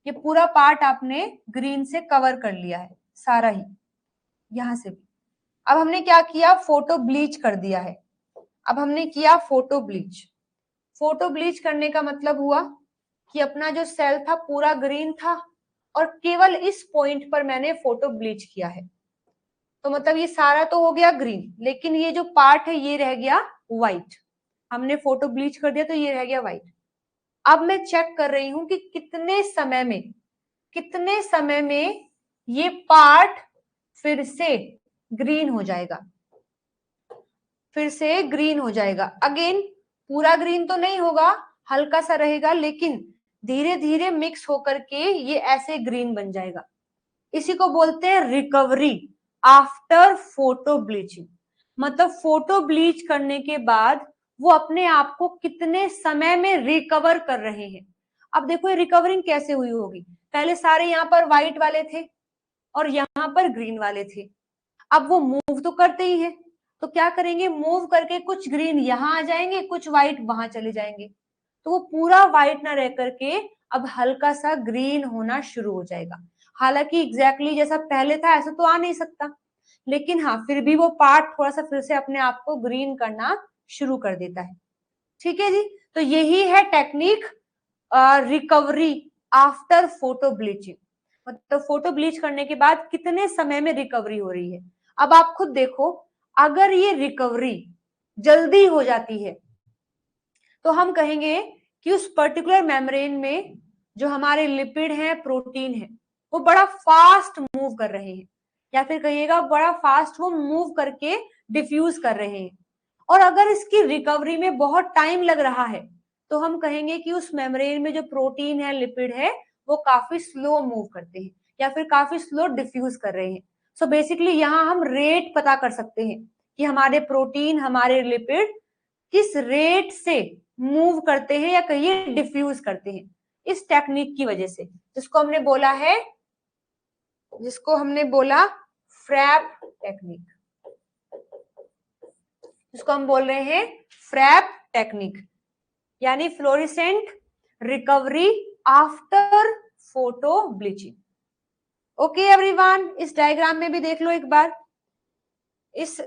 ये पूरा पार्ट आपने ग्रीन से कवर कर लिया है सारा ही, यहां से भी। अब हमने क्या किया, फोटो ब्लीच कर दिया है। अब हमने किया फोटो ब्लीच, फोटो ब्लीच करने का मतलब हुआ कि अपना जो सेल था पूरा ग्रीन था और केवल इस पॉइंट पर मैंने फोटो ब्लीच किया है, तो मतलब ये सारा तो हो गया ग्रीन, लेकिन ये जो पार्ट है ये रह गया व्हाइट। हमने फोटो ब्लीच कर दिया तो ये रह गया व्हाइट। अब मैं चेक कर रही हूं कि कितने समय में ये पार्ट फिर से ग्रीन हो जाएगा, फिर से ग्रीन हो जाएगा। अगेन पूरा ग्रीन तो नहीं होगा, हल्का सा रहेगा, लेकिन धीरे धीरे मिक्स होकर के ये ऐसे ग्रीन बन जाएगा। इसी को बोलते हैं रिकवरी आफ्टर फोटो ब्लीचिंग। मतलब फोटो ब्लीच करने के बाद वो अपने आप को कितने समय में रिकवर कर रहे हैं। अब देखो ये रिकवरिंग कैसे हुई होगी, पहले सारे यहाँ पर व्हाइट वाले थे और यहाँ पर ग्रीन वाले थे, अब वो मूव तो करते ही है, तो क्या करेंगे, मूव करके कुछ ग्रीन यहाँ आ जाएंगे, कुछ व्हाइट वहां चले जाएंगे, तो वो पूरा व्हाइट ना रह करके अब हल्का सा ग्रीन होना शुरू हो जाएगा। हालांकि एग्जैक्टली जैसा पहले था ऐसा तो आ नहीं सकता, लेकिन हाँ फिर भी वो पार्ट थोड़ा सा फिर से अपने आप को ग्रीन करना शुरू कर देता है। ठीक है जी, तो यही है technique recovery after photo bleaching. मतलब फोटो ब्लीच करने के बाद कितने समय में रिकवरी हो रही है। अब आप खुद देखो, अगर ये रिकवरी जल्दी हो जाती है तो हम कहेंगे कि उस पर्टिकुलर मेम्ब्रेन में जो हमारे लिपिड है, प्रोटीन है, वो बड़ा फास्ट मूव कर रहे हैं, या फिर कहिएगा बड़ा फास्ट वो मूव करके डिफ्यूज कर रहे हैं। और अगर इसकी रिकवरी में बहुत टाइम लग रहा है तो हम कहेंगे कि उस मेम्ब्रेन में जो प्रोटीन है, लिपिड है, वो काफी स्लो मूव करते हैं या फिर काफी स्लो डिफ्यूज कर रहे हैं। सो बेसिकली यहाँ हम रेट पता कर सकते हैं कि हमारे प्रोटीन, हमारे लिपिड किस रेट से मूव करते हैं या कहिए डिफ्यूज करते हैं, इस टेक्निक की वजह से, जिसको हमने बोला फ्रैप टेक्निक, जिसको हम बोल रहे हैं फ्रैप टेक्निक, यानी fluorescent recovery after photo bleaching. Okay everyone, इस डायग्राम में भी देख लो एक बार। इस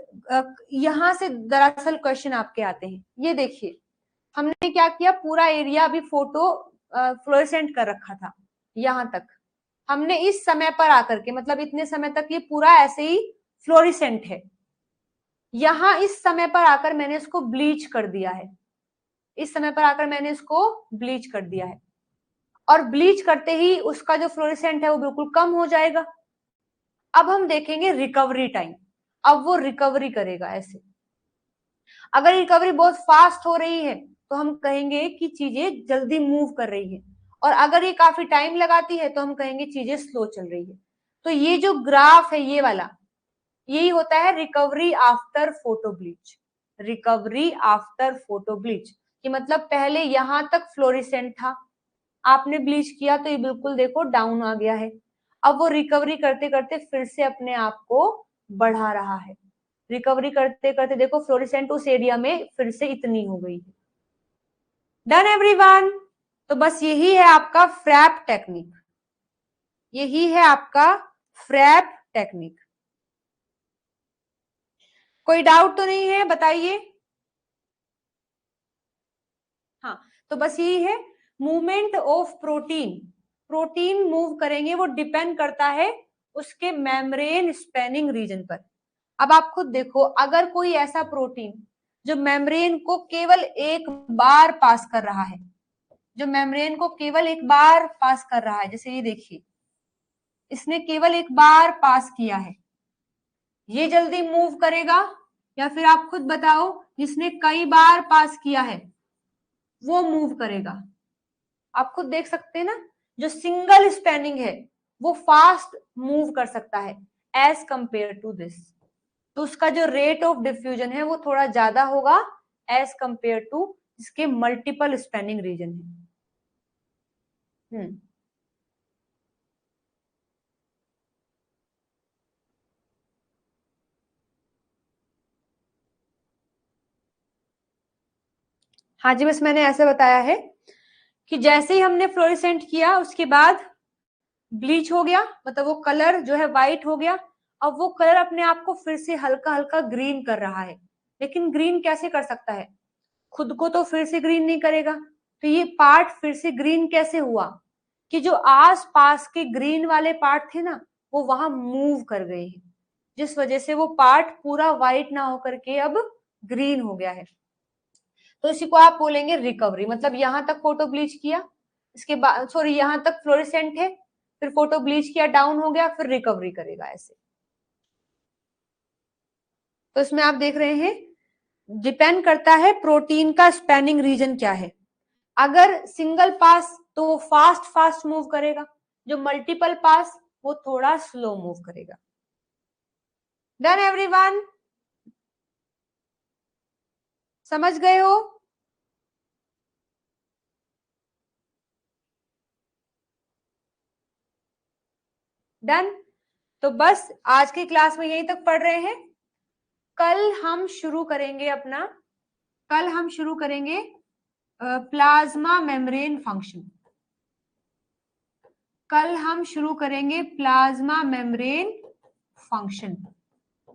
यहां से दरअसल क्वेश्चन आपके आते हैं। ये देखिए हमने क्या किया, पूरा एरिया अभी फोटो फ्लोरेसेंट कर रखा था, यहां तक हमने इस समय पर आकर के, मतलब इतने समय तक ये पूरा ऐसे ही फ्लोरेसेंट है। यहां इस समय पर आकर मैंने इसको ब्लीच कर दिया है, इस समय पर आकर मैंने इसको ब्लीच कर दिया है, और ब्लीच करते ही उसका जो फ्लोरेसेंट है वो बिल्कुल कम हो जाएगा। अब हम देखेंगे रिकवरी टाइम, अब वो रिकवरी करेगा ऐसे। अगर रिकवरी बहुत फास्ट हो रही है तो हम कहेंगे कि चीजें जल्दी मूव कर रही है, और अगर ये काफी टाइम लगाती है तो हम कहेंगे चीजें स्लो चल रही है। तो ये जो ग्राफ है ये वाला, यही होता है recovery after photo bleach. Recovery after photo bleach कि मतलब पहले यहां तक फ्लोरेसेंट था, आपने ब्लीच किया तो ये बिल्कुल देखो डाउन आ गया है, अब वो रिकवरी करते करते फिर से अपने आप को बढ़ा रहा है। रिकवरी करते करते देखो फ्लोरेसेंट उस एरिया में फिर से इतनी हो गई है। डन एवरीवन, तो बस यही है आपका फ्रैप टेक्निक, यही है आपका फ्रैप टेक्निक। कोई डाउट तो नहीं है, बताइए। हाँ, तो बस यही है movement of protein. Protein move करेंगे, वो डिपेंड करता है उसके मेम्ब्रेन स्पेनिंग रीजन पर। अब आप खुद देखो, अगर कोई ऐसा प्रोटीन जो मेम्ब्रेन को केवल एक बार पास कर रहा है, जो मेम्ब्रेन को केवल एक बार पास कर रहा है, जैसे ये देखिए इसने केवल एक बार पास किया है, ये जल्दी मूव करेगा, या फिर आप खुद बताओ जिसने कई बार पास किया है वो मूव करेगा। आप खुद देख सकते हैं ना, जो सिंगल स्पेनिंग है वो फास्ट मूव कर सकता है एज कंपेयर टू दिस, तो उसका जो रेट ऑफ डिफ्यूजन है वो थोड़ा ज्यादा होगा एज कंपेयर टू इसके मल्टीपल स्पेनिंग रीजन है। हाँ जी, बस मैंने ऐसे बताया है कि जैसे ही हमने फ्लोरेसेंट किया उसके बाद ब्लीच हो गया, मतलब वो कलर जो है व्हाइट हो गया, अब वो कलर अपने आप को फिर से हल्का हल्का ग्रीन कर रहा है। लेकिन ग्रीन कैसे कर सकता है, खुद को तो फिर से ग्रीन नहीं करेगा, तो ये पार्ट फिर से ग्रीन कैसे हुआ कि जो आस पास के ग्रीन वाले पार्ट थे ना वो वहां मूव कर गए हैं, जिस वजह से वो पार्ट पूरा व्हाइट ना होकर के अब ग्रीन हो गया है। तो इसी को आप बोलेंगे रिकवरी। मतलब यहां तक फोटो ब्लीच किया, इसके बाद सॉरी यहां तक फ्लोरेसेंट है, फिर फोटो ब्लीच किया, डाउन हो गया, फिर रिकवरी करेगा ऐसे। तो इसमें आप देख रहे हैं डिपेंड करता है प्रोटीन का स्पैनिंग रीजन क्या है। अगर सिंगल पास तो वो फास्ट फास्ट मूव करेगा, जो मल्टीपल पास वो थोड़ा स्लो मूव करेगा। डन एवरीवन, समझ गए हो? डन। तो बस आज की क्लास में यहीं तक पढ़ रहे हैं। कल हम शुरू करेंगे प्लाज्मा मेम्ब्रेन फंक्शन। कल हम शुरू करेंगे प्लाज्मा मेम्ब्रेन फंक्शन,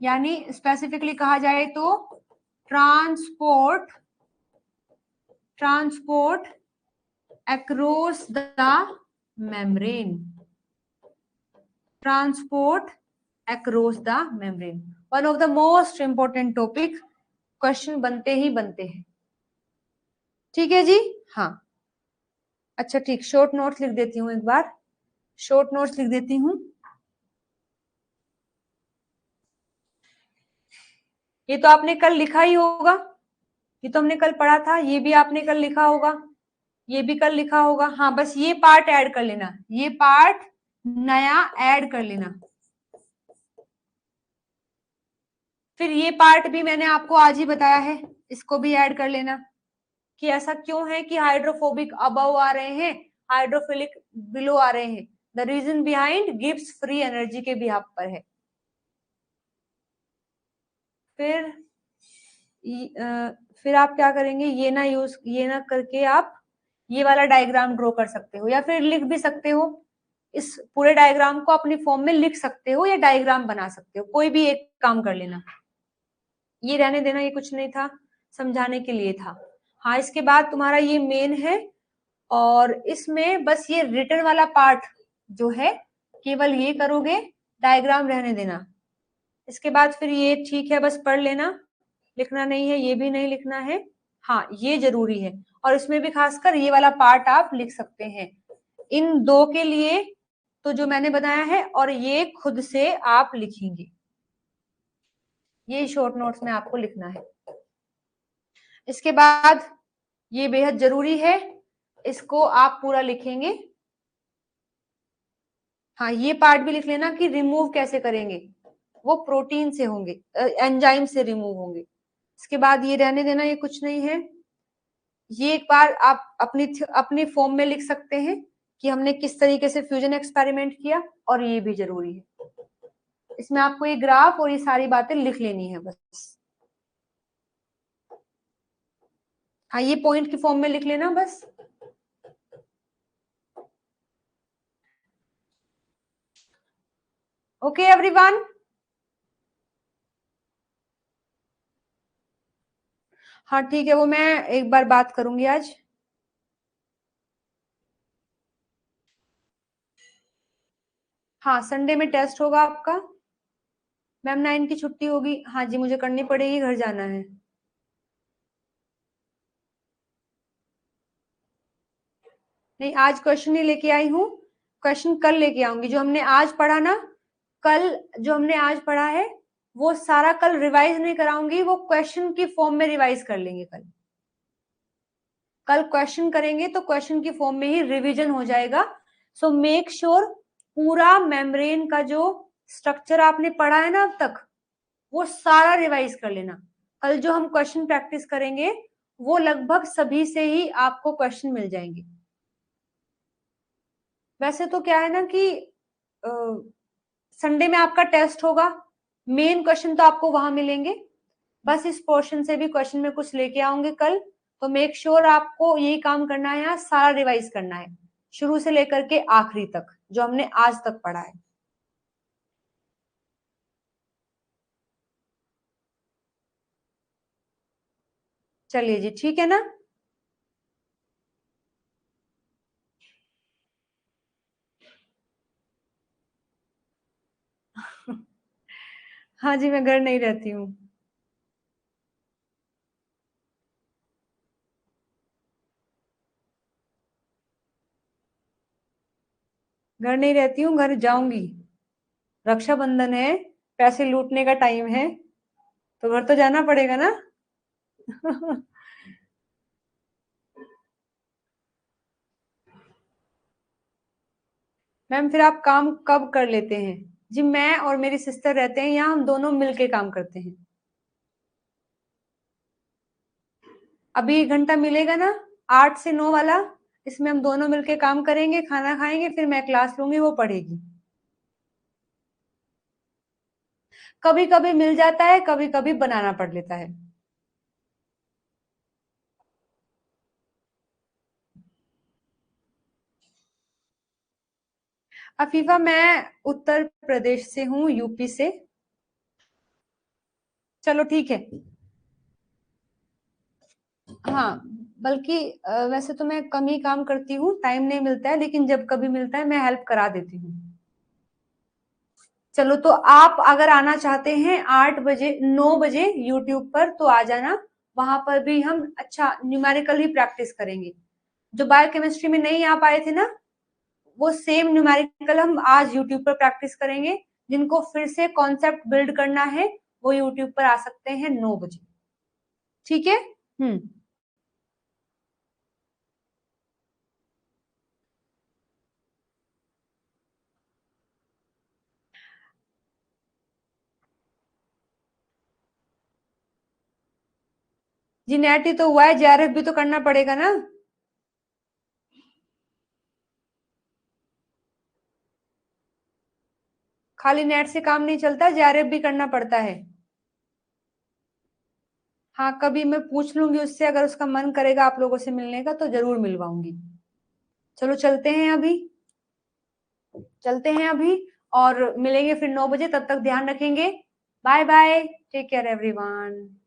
यानी स्पेसिफिकली कहा जाए तो transport across the membrane, transport across the membrane, one of the most important topic, question बनते ही बनते हैं। ठीक है जी? हाँ, अच्छा ठीक, शॉर्ट नोट्स लिख देती हूँ, एक बार शॉर्ट नोट्स लिख देती हूँ। ये तो आपने कल लिखा ही होगा, ये तो हमने कल पढ़ा था, ये भी आपने कल लिखा होगा, ये भी कल लिखा होगा। हाँ, बस ये पार्ट ऐड कर लेना, ये पार्ट नया ऐड कर लेना। फिर ये पार्ट भी मैंने आपको आज ही बताया है, इसको भी ऐड कर लेना कि ऐसा क्यों है कि हाइड्रोफोबिक अबव आ रहे हैं, हाइड्रोफिलिक बिलो आ रहे हैं। The reason behind Gibbs free energy के बिहाफ पर है। फिर फिर आप क्या करेंगे, ये ना करके आप ये वाला डायग्राम ड्रॉ कर सकते हो, या फिर लिख भी सकते हो। इस पूरे डायग्राम को अपनी फॉर्म में लिख सकते हो या डायग्राम बना सकते हो, कोई भी एक काम कर लेना। ये रहने देना, ये कुछ नहीं था, समझाने के लिए था। हाँ, इसके बाद तुम्हारा ये मेन है, और इसमें बस ये रिटन वाला पार्ट जो है केवल ये करोगे, डायग्राम रहने देना। इसके बाद फिर ये ठीक है, बस पढ़ लेना, लिखना नहीं है, ये भी नहीं लिखना है। हाँ, ये जरूरी है, और इसमें भी खासकर ये वाला पार्ट आप लिख सकते हैं। इन दो के लिए तो जो मैंने बताया है, और ये खुद से आप लिखेंगे, ये शॉर्ट नोट्स में आपको लिखना है। इसके बाद ये बेहद जरूरी है, इसको आप पूरा लिखेंगे। हाँ, ये पार्ट भी लिख लेना कि रिमूव कैसे करेंगे, वो प्रोटीन से होंगे, एंजाइम से रिमूव होंगे। इसके बाद ये रहने देना, ये कुछ नहीं है। ये एक बार आप अपनी फॉर्म में लिख सकते हैं कि हमने किस तरीके से फ्यूजन एक्सपेरिमेंट किया, और ये भी जरूरी है। इसमें आपको ये ग्राफ और ये सारी बातें लिख लेनी है बस। हाँ, ये पॉइंट की फॉर्म में लिख लेना बस। ओके एवरीवन, हाँ ठीक है, वो मैं एक बार बात करूंगी आज। हाँ, संडे में टेस्ट होगा आपका। मैम 9 की छुट्टी होगी, हाँ जी, मुझे करनी पड़ेगी, घर जाना है। नहीं, आज क्वेश्चन नहीं लेके आई हूँ, क्वेश्चन कल लेके आऊंगी। जो हमने आज पढ़ा ना, कल जो हमने आज पढ़ा है वो सारा कल रिवाइज नहीं कराऊंगी, वो क्वेश्चन की फॉर्म में रिवाइज कर लेंगे। कल क्वेश्चन करेंगे तो क्वेश्चन की फॉर्म में ही रिवीजन हो जाएगा। सो मेक श्योर पूरा मेम्ब्रेन का जो स्ट्रक्चर आपने पढ़ा है ना अब तक, वो सारा रिवाइज कर लेना। कल जो हम क्वेश्चन प्रैक्टिस करेंगे वो लगभग सभी से ही आपको क्वेश्चन मिल जाएंगे। वैसे तो क्या है ना कि संडे में आपका टेस्ट होगा, मेन क्वेश्चन तो आपको वहां मिलेंगे, बस इस पोर्शन से भी क्वेश्चन में कुछ लेके आऊंगे कल। तो मेक श्योर आपको यही काम करना है, यहाँ सारा रिवाइज करना है, शुरू से लेकर के आखिरी तक जो हमने आज तक पढ़ा है। चलिए जी, ठीक है ना? हाँ जी, मैं घर नहीं रहती हूँ। घर नहीं रहती हूँ, घर जाऊंगी। रक्षाबंधन है, पैसे लूटने का टाइम है। तो घर तो जाना पड़ेगा ना। मैम फिर आप काम कब कर लेते हैं? जी मैं और मेरी सिस्टर रहते हैं यहाँ, हम दोनों मिलके काम करते हैं। अभी 1 घंटा मिलेगा ना, 8 से 9 वाला, इसमें हम दोनों मिलके काम करेंगे, खाना खाएंगे, फिर मैं क्लास लूंगी, वो पढ़ेगी। कभी कभी मिल जाता है, कभी कभी बनाना पड़ लेता है। अफीफा मैं उत्तर प्रदेश से हूँ, यूपी से। चलो ठीक है। हाँ, बल्कि वैसे तो मैं कम ही काम करती हूँ, टाइम नहीं मिलता है, लेकिन जब कभी मिलता है मैं हेल्प करा देती हूँ। चलो तो आप अगर आना चाहते हैं 8 बजे 9 बजे यूट्यूब पर तो आ जाना। वहां पर भी हम अच्छा न्यूमेरिकल ही प्रैक्टिस करेंगे। जो बायोकेमिस्ट्री में नहीं आ पाए थे ना, वो सेम न्यूमेरिकल हम आज यूट्यूब पर प्रैक्टिस करेंगे। जिनको फिर से कॉन्सेप्ट बिल्ड करना है वो यूट्यूब पर आ सकते हैं 9 बजे। ठीक है। हम्म। जी नेट ही तो हुआ है, जेआरएफ भी तो करना पड़ेगा ना। खाली नेट से काम नहीं चलता, जेआरएफ भी करना पड़ता है। हाँ, कभी मैं पूछ लूंगी उससे, अगर उसका मन करेगा आप लोगों से मिलने का तो जरूर मिलवाऊंगी। चलो चलते हैं अभी। चलते हैं अभी। और मिलेंगे फिर 9 बजे, तब तक ध्यान रखेंगे। Bye bye. Take care everyone.